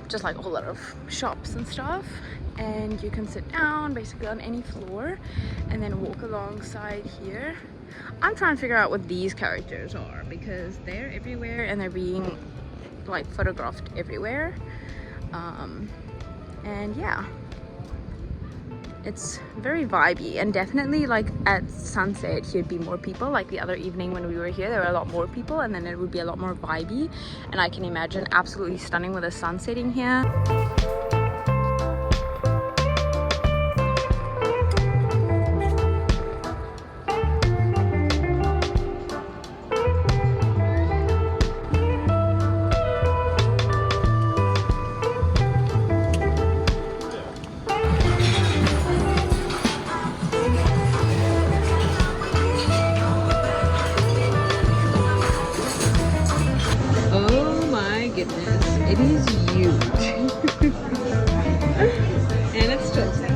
just like a whole lot of shops and stuff. And you can sit down basically on any floor and then walk alongside here. I'm trying to figure out what these characters are, because they're everywhere and they're being like photographed everywhere. And yeah, it's very vibey, and definitely like at sunset here'd be more people. Like the other evening when we were here, there were a lot more people, and then it would be a lot more vibey. And I can imagine absolutely stunning with the sun setting here. It is huge. And it's stressing.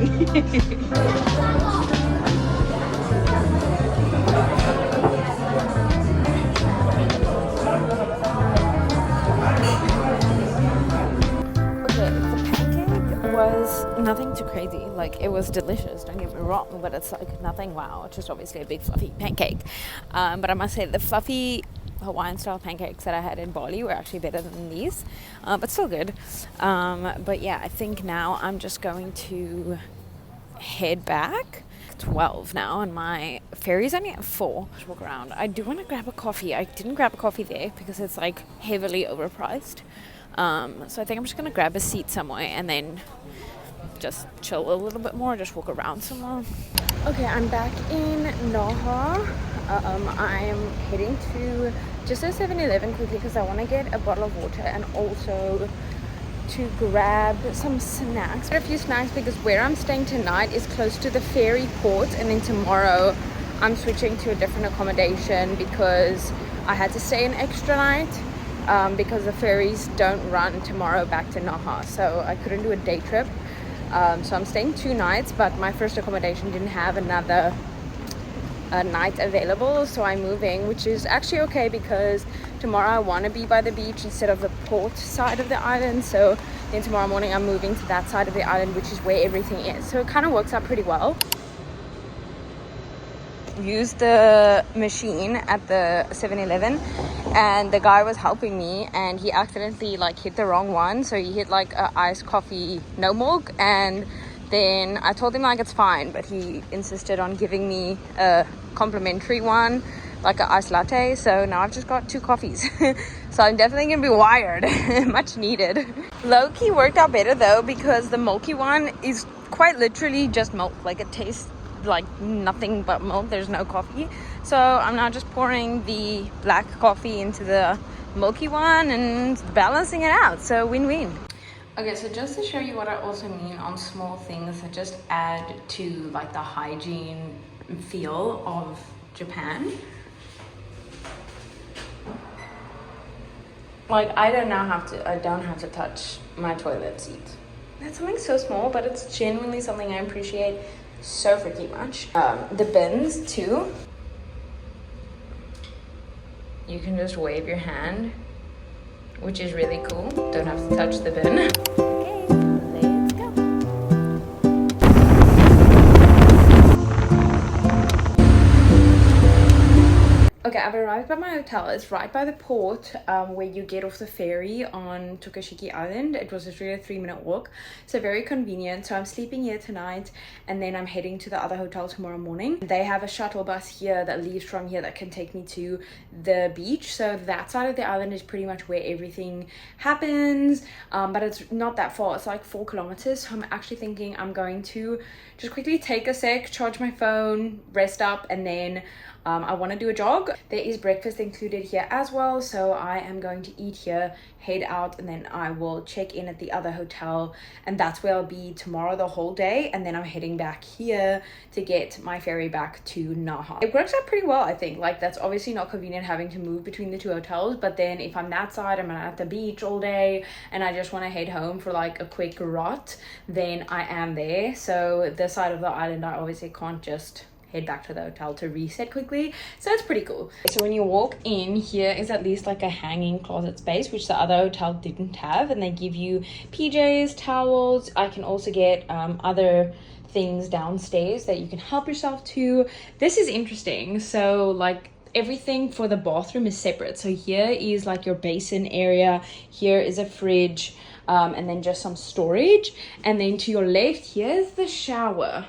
Was nothing too crazy. Like, it was delicious, don't get me wrong, but it's like nothing wow. It's just obviously a big fluffy pancake. But I must say the fluffy Hawaiian style pancakes that I had in Bali were actually better than these, but still good. But yeah, I think now I'm just going to head back. 12 now, and my ferry's only at 4. Just walk around. I do want to grab a coffee. I didn't grab a coffee there because it's like heavily overpriced. So I think I'm just gonna grab a seat somewhere and then just chill a little bit more, just walk around some more. Okay, I'm back in Naha. I'm heading to just a 7-Eleven quickly because I want to get a bottle of water and also to grab some snacks. A few snacks because where I'm staying tonight is close to the ferry port, and then tomorrow I'm switching to a different accommodation because I had to stay an extra night because the ferries don't run tomorrow back to Naha, so I couldn't do a day trip. So I'm staying 2 nights, but my first accommodation didn't have another night available, so I'm moving, which is actually okay because tomorrow I want to be by the beach instead of the port side of the island. So then tomorrow morning I'm moving to that side of the island, which is where everything is, so it kind of works out pretty well. Used the machine at the 7-Eleven, and the guy was helping me, and he accidentally like hit the wrong one, so he hit like a iced coffee no milk, and then I told him like it's fine, but he insisted on giving me a complimentary one, like an iced latte. So now I've just got 2 coffees. So I'm definitely gonna be wired. Much needed. Low-key worked out better though, because the milky one is quite literally just milk. Like it tastes like nothing but milk. There's no coffee. So I'm now just pouring the black coffee into the milky one and balancing it out. So win-win. Okay, so just to show you what I also mean on small things that just add to like the hygiene feel of Japan. Like I don't have to touch my toilet seat. That's something so small, but it's genuinely something I appreciate so freaking much. The bins too. You can just wave your hand, which is really cool. Don't have to touch the bin. Okay, let's go. Okay, I've arrived by my hotel. It's right by the port where you get off the ferry on Tokashiki Island. It was just really a 3-minute walk, so very convenient. So I'm sleeping here tonight, and then I'm heading to the other hotel tomorrow morning. They have a shuttle bus here that leaves from here that can take me to the beach. So that side of the island is pretty much where everything happens, but it's not that far. It's like 4 kilometers. So I'm actually thinking I'm going to just quickly take a sec, charge my phone, rest up, and then I want to do a jog. There is breakfast included here as well, so I am going to eat here, head out, and then I will check in at the other hotel, and that's where I'll be tomorrow the whole day, and then I'm heading back here to get my ferry back to Naha. It works out pretty well, I think. Like that's obviously not convenient having to move between the 2 hotels, but then if I'm that side, I'm at the beach all day and I just want to head home for like a quick rot, then I am there. So this side of the island I obviously can't just head back to the hotel to reset quickly, so it's pretty cool. So when you walk in, here is at least like a hanging closet space, which the other hotel didn't have, and they give you PJs, towels. I can also get other things downstairs that you can help yourself to. This is interesting. So like everything for the bathroom is separate. So here is like your basin area, here is a fridge, and then just some storage, and then to your left here's the shower.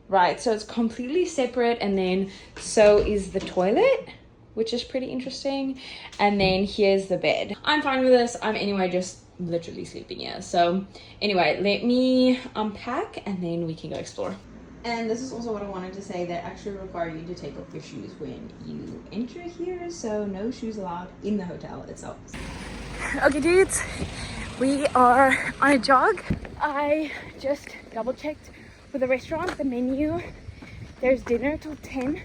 Right, so it's completely separate, and then so is the toilet, which is pretty interesting, and then here's the bed. I'm fine with this. I'm anyway just literally sleeping here. So anyway, let me unpack and then we can go explore. And this is also what I wanted to say, that actually require you to take off your shoes when you enter here, so no shoes allowed in the hotel itself. Okay dudes, we are on a jog. I just double checked for the restaurant, the menu, there's dinner till 10,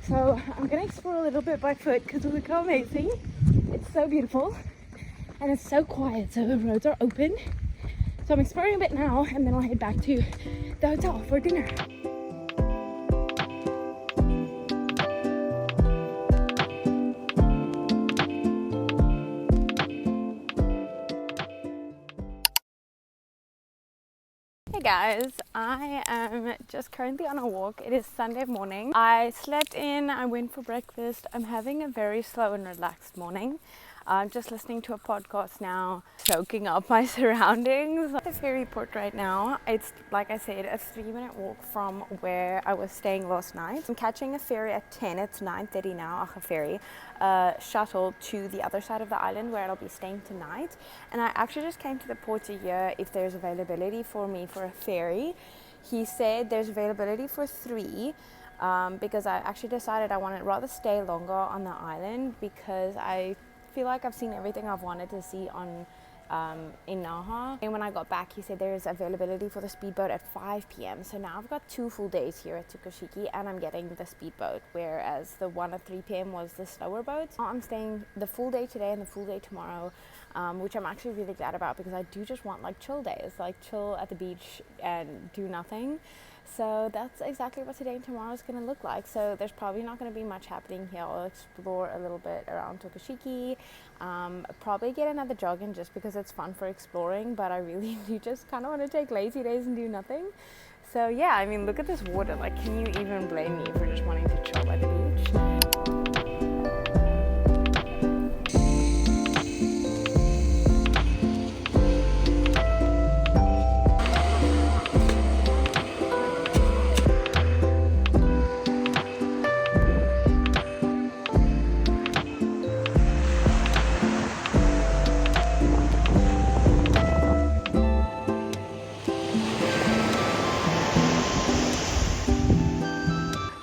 so I'm gonna explore a little bit by foot because look how amazing. It's so beautiful and it's so quiet, so the roads are open. So I'm exploring a bit now, and then I'll head back to the hotel for dinner. Hey guys, I am just currently on a walk. It is Sunday morning. I slept in, I went for breakfast. I'm having a very slow and relaxed morning. I'm just listening to a podcast now, soaking up my surroundings. At the ferry port right now. It's, like I said, a 3-minute walk from where I was staying last night. I'm catching a ferry at 10, it's 9:30 now, a ferry, shuttle to the other side of the island where I'll be staying tonight. And I actually just came to the port to hear if there's availability for me for a ferry. He said there's availability for 3. Because I actually decided I wanted rather stay longer on the island because I feel like I've seen everything I've wanted to see on in Naha. And when I got back, he said there's availability for the speedboat at 5 p.m. So now I've got 2 full days here at Tokushiki, and I'm getting the speedboat, whereas the one at 3 p.m. was the slower boat. I'm staying the full day today and the full day tomorrow, which I'm actually really glad about, because I do just want like chill days, like chill at the beach and do nothing. So that's exactly what today and tomorrow is going to look like. So there's probably not going to be much happening here. I'll explore a little bit around Tokushiki, probably get another jog in just because it's fun for exploring, but I really do just kind of want to take lazy days and do nothing. So yeah, I mean, look at this water. Like, can you even blame me for just wanting to chill at the beach?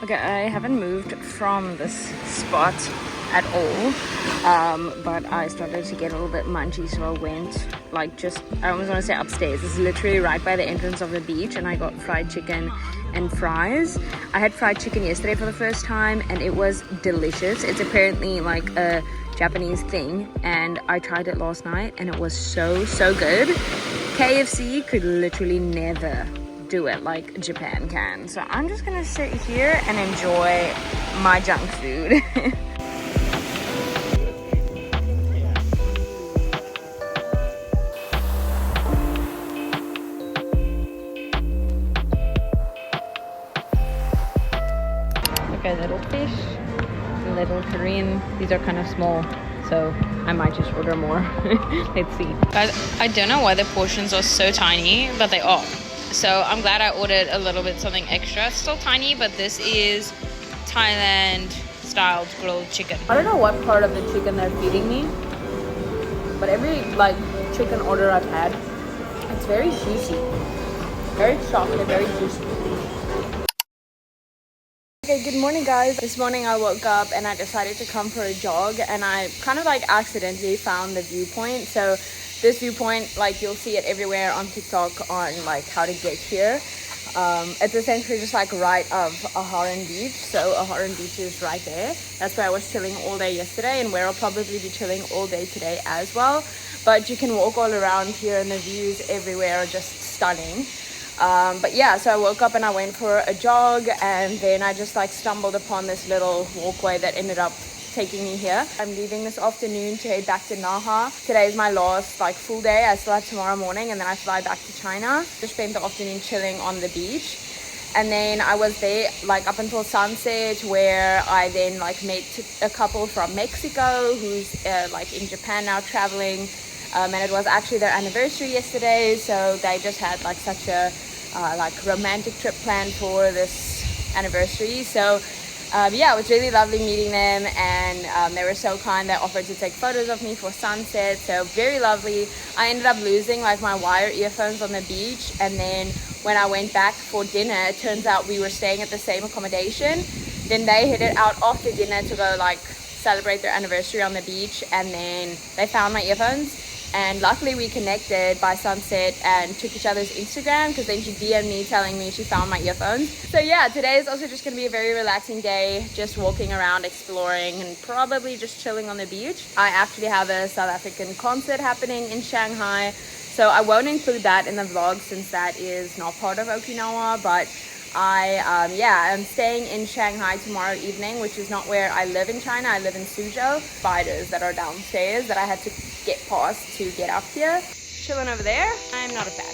Okay, I haven't moved from this spot at all, but I started to get a little bit munchy, so I went like just, I almost want to say upstairs. It's literally right by the entrance of the beach, and I got fried chicken and fries. I had fried chicken yesterday for the first time, and it was delicious. It's apparently like a Japanese thing, and I tried it last night, and it was so good. KFC could literally never do it like Japan can. So I'm just gonna sit here and enjoy my junk food. Okay, little fish, little Korean. These are kind of small, so I might just order more. Let's see. Guys, I don't know why the portions are so tiny, but they are. So I'm glad I ordered a little bit something extra. It's still tiny, but this is Thailand styled grilled chicken. I don't know what part of the chicken they're feeding me, but every like chicken order I've had, it's very juicy, very soft and very juicy. Okay, good morning guys. This morning I woke up and I decided to come for a jog, and I kind of like accidentally found the viewpoint. So this viewpoint, like you'll see it everywhere on TikTok on like how to get here. It's essentially just like right of Aharon Beach. So Aharon Beach is right there. That's where I was chilling all day yesterday, and where I'll probably be chilling all day today as well. But you can walk all around here, and the views everywhere are just stunning. But yeah, so I woke up and I went for a jog, and then I just like stumbled upon this little walkway that ended up taking me here. I'm leaving this afternoon to head back to Naha. Today is my last like full day. I still have tomorrow morning, and then I fly back to China. Just spent the afternoon chilling on the beach, and then I was there like up until sunset, where I then like met a couple from Mexico who's like in Japan now traveling, and it was actually their anniversary yesterday, so they just had like such a like romantic trip planned for this anniversary. So yeah, it was really lovely meeting them, and they were so kind. They offered to take photos of me for sunset, so very lovely. I ended up losing like my wire earphones on the beach, and then when I went back for dinner, it turns out we were staying at the same accommodation. Then they headed out after dinner to go like celebrate their anniversary on the beach, and then they found my earphones. And luckily we connected by sunset and took each other's Instagram, because then she DM'd me telling me she found my earphones. So yeah, today is also just going to be a very relaxing day, just walking around, exploring, and probably just chilling on the beach. I actually have a South African concert happening in Shanghai, so I won't include that in the vlog since that is not part of Okinawa, but I'm staying in Shanghai tomorrow evening, which is not where I live in China. I live in Suzhou. Spiders that are downstairs that I had to get past to get up here. Chilling over there. I'm not a fan.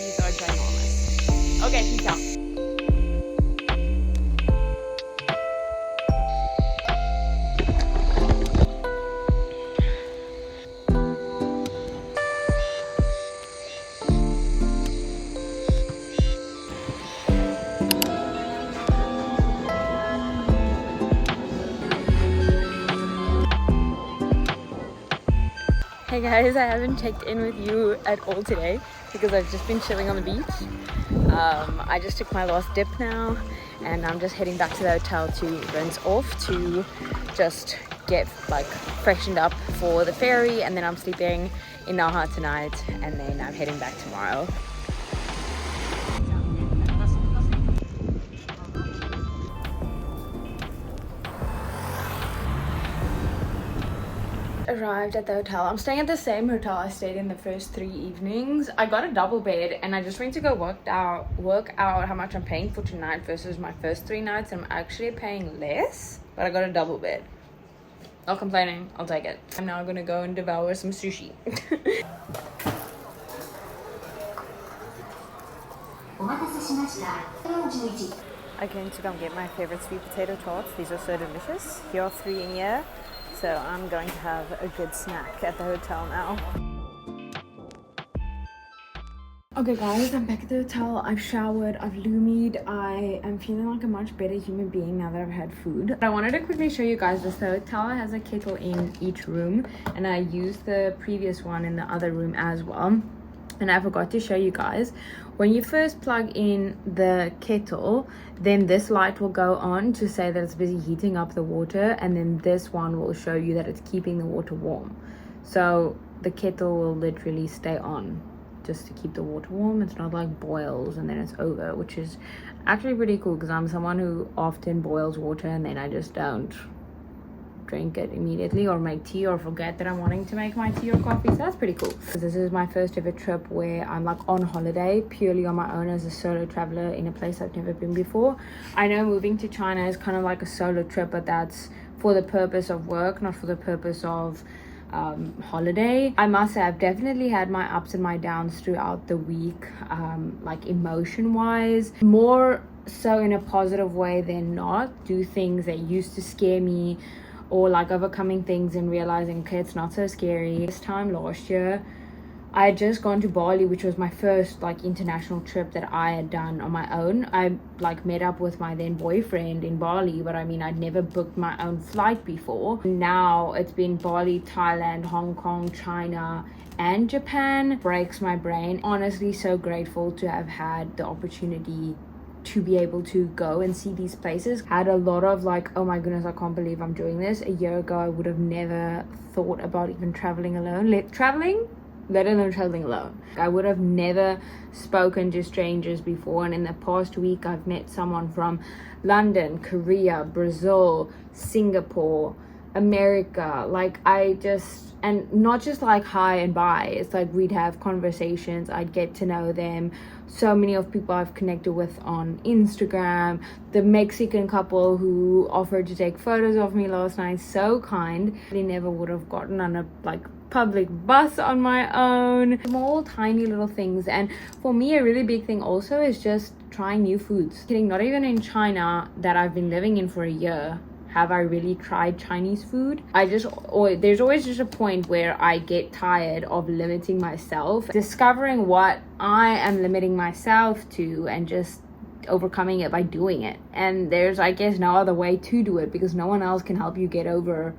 These are ginormous. Okay, peace out. Hey guys, I haven't checked in with you at all today because I've just been chilling on the beach. I just took my last dip now, and I'm just heading back to the hotel to rinse off, to just get like freshened up for the ferry, and then I'm sleeping in Naha tonight, and then I'm heading back tomorrow. Arrived at the hotel. I'm staying at the same hotel I stayed in the first 3 evenings. I got a double bed, and I just went to go work out how much I'm paying for tonight versus my first 3 nights, and I'm actually paying less, but I got a double bed. Not complaining, I'll take it. I'm now gonna go and devour some sushi. I came to come get my favorite sweet potato tarts. These are so delicious. Here are 3 in here. So I'm going to have a good snack at the hotel now. Okay guys, I'm back at the hotel. I've showered, I've lumied. I am feeling like a much better human being now that I've had food. I wanted to quickly show you guys this. The hotel has a kettle in each room, and I used the previous one in the other room as well. And I forgot to show you guys, when you first plug in the kettle, then this light will go on to say that it's busy heating up the water, and then this one will show you that it's keeping the water warm. So the kettle will literally stay on just to keep the water warm. It's not like boils and then it's over, which is actually pretty cool, because I'm someone who often boils water and then I just don't drink it immediately or make tea or forget that I'm wanting to make my tea or coffee. So that's pretty cool. This is my first ever trip where I'm like on holiday purely on my own as a solo traveler in a place I've never been before. I know moving to China is kind of like a solo trip, but that's for the purpose of work, not for the purpose of holiday. I must say I've definitely had my ups and my downs throughout the week, like emotion wise, more so in a positive way than not. Do things that used to scare me, or like overcoming things and realizing, okay, it's not so scary. This time last year, I had just gone to Bali, which was my first like international trip that I had done on my own. I like met up with my then boyfriend in Bali, but I mean, I'd never booked my own flight before. Now it's been Bali, Thailand, Hong Kong, China, and Japan. Breaks my brain. Honestly, so grateful to have had the opportunity to be able to go and see these places. Had a lot of like, oh my goodness, I can't believe I'm doing this. A year ago I would have never thought about even traveling alone, let alone traveling alone. I would have never spoken to strangers before, and in the past week I've met someone from London, Korea, Brazil, Singapore, America. Like and not just like hi and bye, it's like we'd have conversations, I'd get to know them. So many of people I've connected with on Instagram. The Mexican couple who offered to take photos of me last night, so kind. They never would have gotten on a like public bus on my own. Small tiny little things. And for me, a really big thing also is just trying new foods. Not even in China that I've been living in for a year have I really tried Chinese food. There's always just a point where I get tired of limiting myself, discovering what I am limiting myself to and just overcoming it by doing it. And there's, I guess, no other way to do it, because no one else can help you get over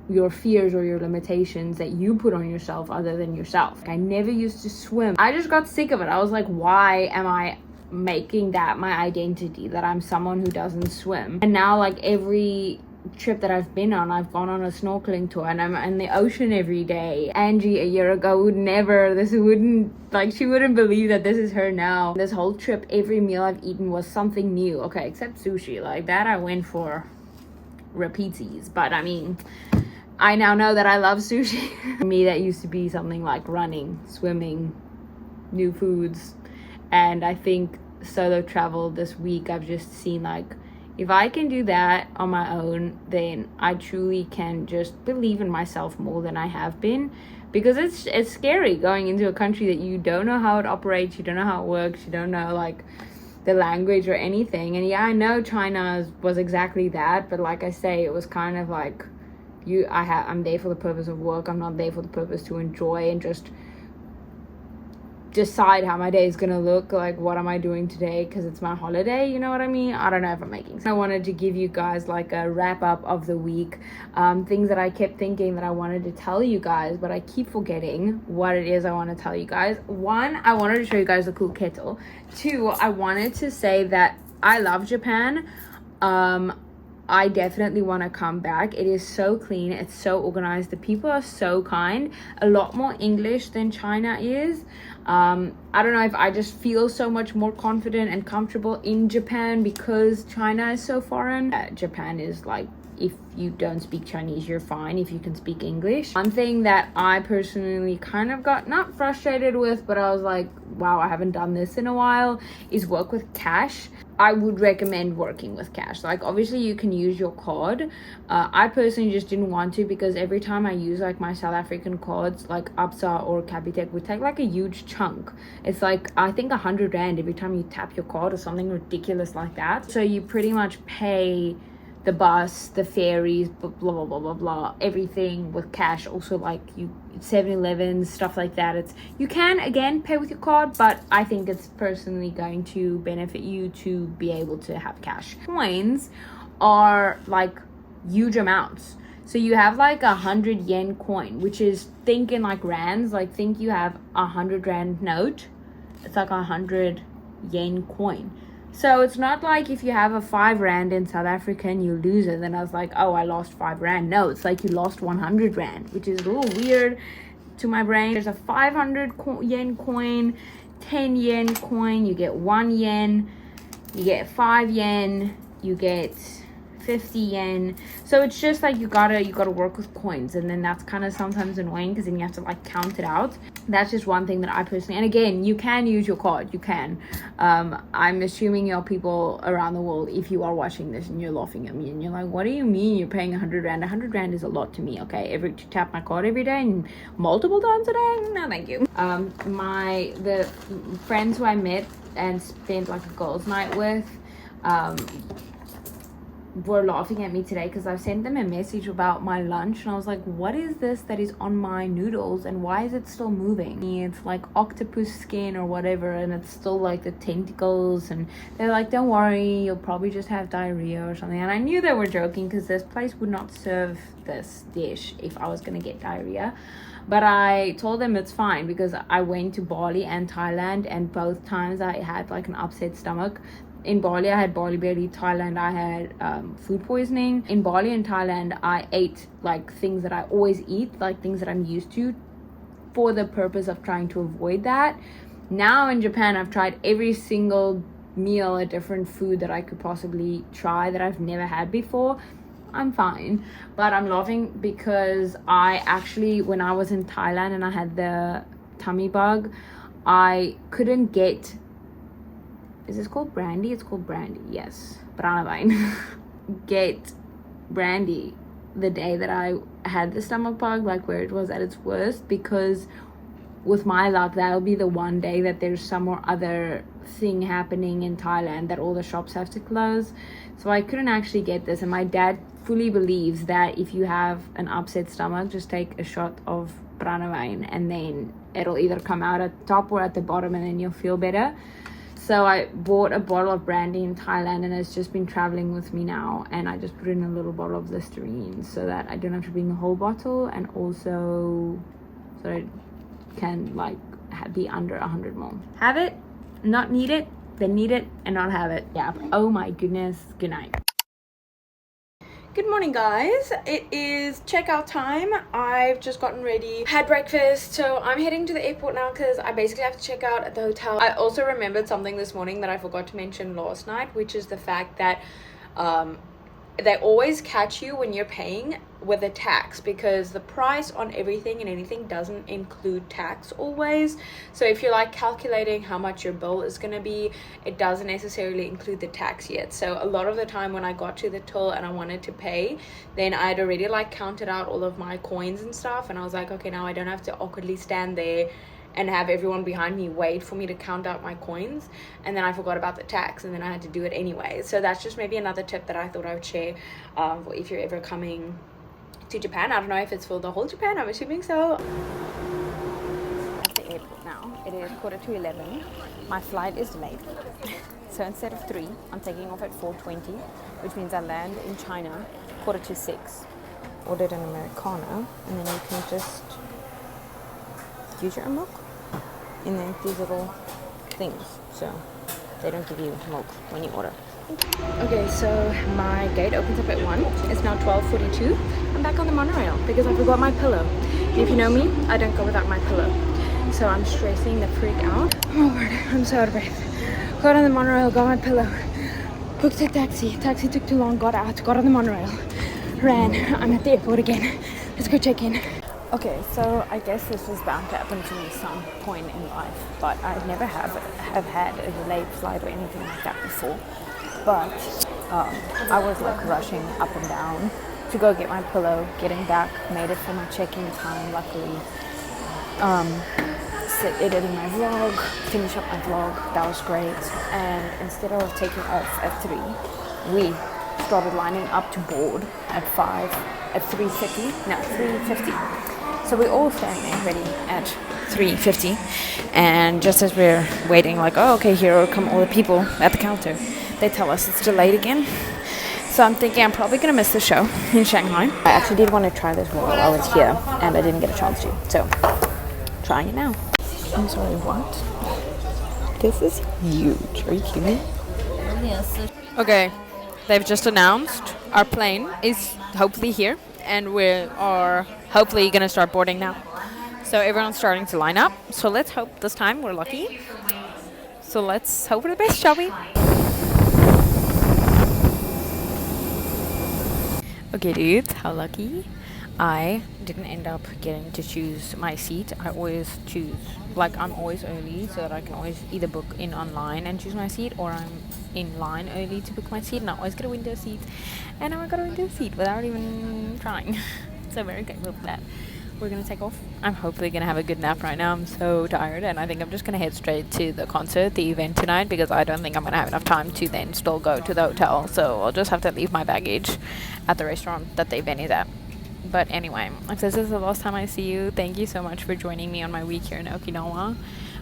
your fears or your limitations that you put on yourself other than yourself. I never used to swim. I just got sick of it. I was like, why am I making that my identity, that I'm someone who doesn't swim? And now like every trip that I've been on, I've gone on a snorkeling tour and I'm in the ocean every day. Angie a year ago she wouldn't believe that this is her now. This whole trip, every meal I've eaten was something new. Okay, except sushi. Like that I went for repeaties, but I mean, I now know that I love sushi. For me, that used to be something like running, swimming, new foods. And I think solo travel this week, I've just seen like, if I can do that on my own, then I truly can just believe in myself more than I have been. Because it's scary going into a country that you don't know how it operates, you don't know how it works, you don't know like the language or anything. And yeah, I know China was exactly that, but like I say, it was kind of like I'm there for the purpose of work. I'm not there for the purpose to enjoy and just decide how my day is gonna look, like what am I doing today because it's my holiday, you know what I mean? I don't know if I'm making sense. I wanted to give you guys like a wrap up of the week, things that I kept thinking that I wanted to tell you guys, but I keep forgetting what it is I want to tell you guys. One, I wanted to show you guys the cool kettle. Two, I wanted to say that I love Japan. I definitely want to come back. It is so clean, it's so organized, the people are so kind, a lot more English than China is. I don't know if I just feel so much more confident and comfortable in Japan because China is so foreign. Japan is like, if you don't speak Chinese, you're fine if you can speak English. One thing that I personally kind of got not frustrated with, but I was like, wow, I haven't done this in a while, is work with cash. I would recommend working with cash. Like, obviously you can use your card. I personally just didn't want to because every time I use like my South African cards, like Absa or Capitec, would take like a huge chunk. It's like, I think 100 Rand every time you tap your card or something ridiculous like that. So you pretty much pay the bus, the ferries, blah blah blah blah blah, everything with cash. Also, like, you 7-Eleven, stuff like that. It's, you can again pay with your card, but I think it's personally going to benefit you to be able to have cash. Coins are like huge amounts. So you have like 100 yen coin, which is, think in like rands, like think you have 100 Rand note, it's like 100 yen coin. So it's not like if you have a 5 Rand in South Africa and you lose it, then I was like, oh, I lost 5 Rand. No, it's like you lost 100 Rand, which is a little weird to my brain. There's a 500 yen coin, 10 yen coin, you get 1 yen, you get 5 yen, you get 50 yen. So it's just like you gotta work with coins, and then that's kind of sometimes annoying because then you have to like count it out. That's just one thing that I personally, and again, you can use your card, you can. I'm assuming you're people around the world, if you are watching this and you're laughing at me and you're like, what do you mean you're paying 100 Rand? 100 Rand is a lot to me, okay? To tap my card every day and multiple times a day? No, thank you. The friends who I met and spent like a girls' night with, were laughing at me today because I sent them a message about my lunch and I was like, what is this that is on my noodles and why is it still moving? It's like octopus skin or whatever, and it's still like the tentacles, and they're like, don't worry, you'll probably just have diarrhea or something. And I knew they were joking because this place would not serve this dish if I was gonna get diarrhea. But I told them it's fine because I went to Bali and Thailand, and both times I had like an upset stomach. In Bali, I had Bali belly. Thailand, I had food poisoning. In Bali and Thailand, I ate like things that I always eat, like things that I'm used to, for the purpose of trying to avoid that. Now in Japan, I've tried every single meal, a different food that I could possibly try that I've never had before. I'm fine. But I'm laughing because I actually, when I was in Thailand and I had the tummy bug, I couldn't get, is this called brandy? It's called brandy, yes. Brandewijn. Get brandy the day that I had the stomach bug, like where it was at its worst, because with my luck, that'll be the one day that there's some or other thing happening in Thailand that all the shops have to close. So I couldn't actually get this, and my dad fully believes that if you have an upset stomach, just take a shot of brandewijn and then it'll either come out at the top or at the bottom and then you'll feel better. So I bought a bottle of brandy in Thailand and it's just been traveling with me now, and I just put in a little bottle of Listerine so that I don't have to bring the whole bottle, and also so it can like be under 100 ml. Have it, not need it, then need it and not have it. Yeah. Oh my goodness. Good night. Good morning, guys. It is checkout time. I've just gotten ready, had breakfast, so I'm heading to the airport now because I basically have to check out at the hotel. I also remembered something this morning that I forgot to mention last night, which is the fact that they always catch you when you're paying with a tax, because the price on everything and anything doesn't include tax always. So if you're like calculating how much your bill is going to be, it doesn't necessarily include the tax yet. So a lot of the time when I got to the till and I wanted to pay, then I'd already like counted out all of my coins and stuff, and I was like, okay, now I don't have to awkwardly stand there and have everyone behind me wait for me to count out my coins, and then I forgot about the tax and then I had to do it anyway. So that's just maybe another tip that I thought I would share for if you're ever coming to Japan. I don't know if it's for the whole Japan, I'm assuming so. At the airport now. It is 11:45. My flight is delayed. So instead of 3, I'm taking off at 4:20, which means I land in China 5:45. Ordered an Americano, and then you can just use your own milk in these little things, so they don't give you milk when you order. Okay, so my gate opens up at 1. It's now 12:42. I'm back on the monorail because I forgot my pillow. If you know me, I don't go without my pillow. So I'm stressing the freak out. Oh my word, I'm so out of breath. Got on the monorail, got my pillow. Booked a taxi. Taxi took too long, got out, got on the monorail. Ran. I'm at the airport again. Let's go check in. Okay, so I guess this was bound to happen to me some point in life, but I never have had a delayed flight or anything like that before. But I was like rushing up and down to go get my pillow, getting back, made it for my check-in time, luckily. Editing my vlog, finish up my vlog, that was great. And instead of taking off at 3, we started lining up to board at 3:50. So we're all standing there ready at 3:50, and just as we're waiting, like, oh, okay, here come all the people at the counter, they tell us it's delayed again. So I'm thinking I'm probably gonna miss the show in Shanghai. I actually did want to try this while I was here, and I didn't get a chance to. So trying it now. I'm sorry, what? This is huge. Are you kidding me? Okay, they've just announced our plane is hopefully here, and we are hopefully gonna start boarding now. So everyone's starting to line up. So let's hope this time we're lucky. So let's hope for the best, shall we? Okay, dudes, how lucky. I didn't end up getting to choose my seat. I always choose, like, I'm always early so that I can always either book in online and choose my seat, or I'm in line early to book my seat, and I always get a window seat. And now I got a window seat without even trying. So very grateful for that. We're gonna take off. I'm hopefully gonna have a good nap right now. I'm so tired, and I think I'm just gonna head straight to the concert, the event tonight, because I don't think I'm gonna have enough time to then still go to the hotel. So I'll just have to leave my baggage at the restaurant that the event is at. But anyway, if this is the last time I see you, thank you so much for joining me on my week here in Okinawa.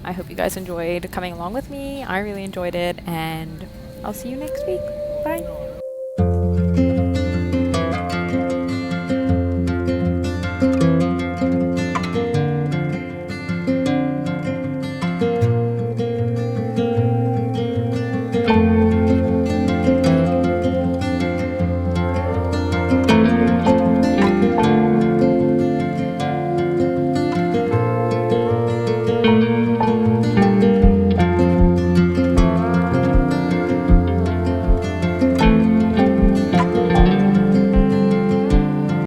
I hope you guys enjoyed coming along with me. I really enjoyed it, and I'll see you next week. Bye.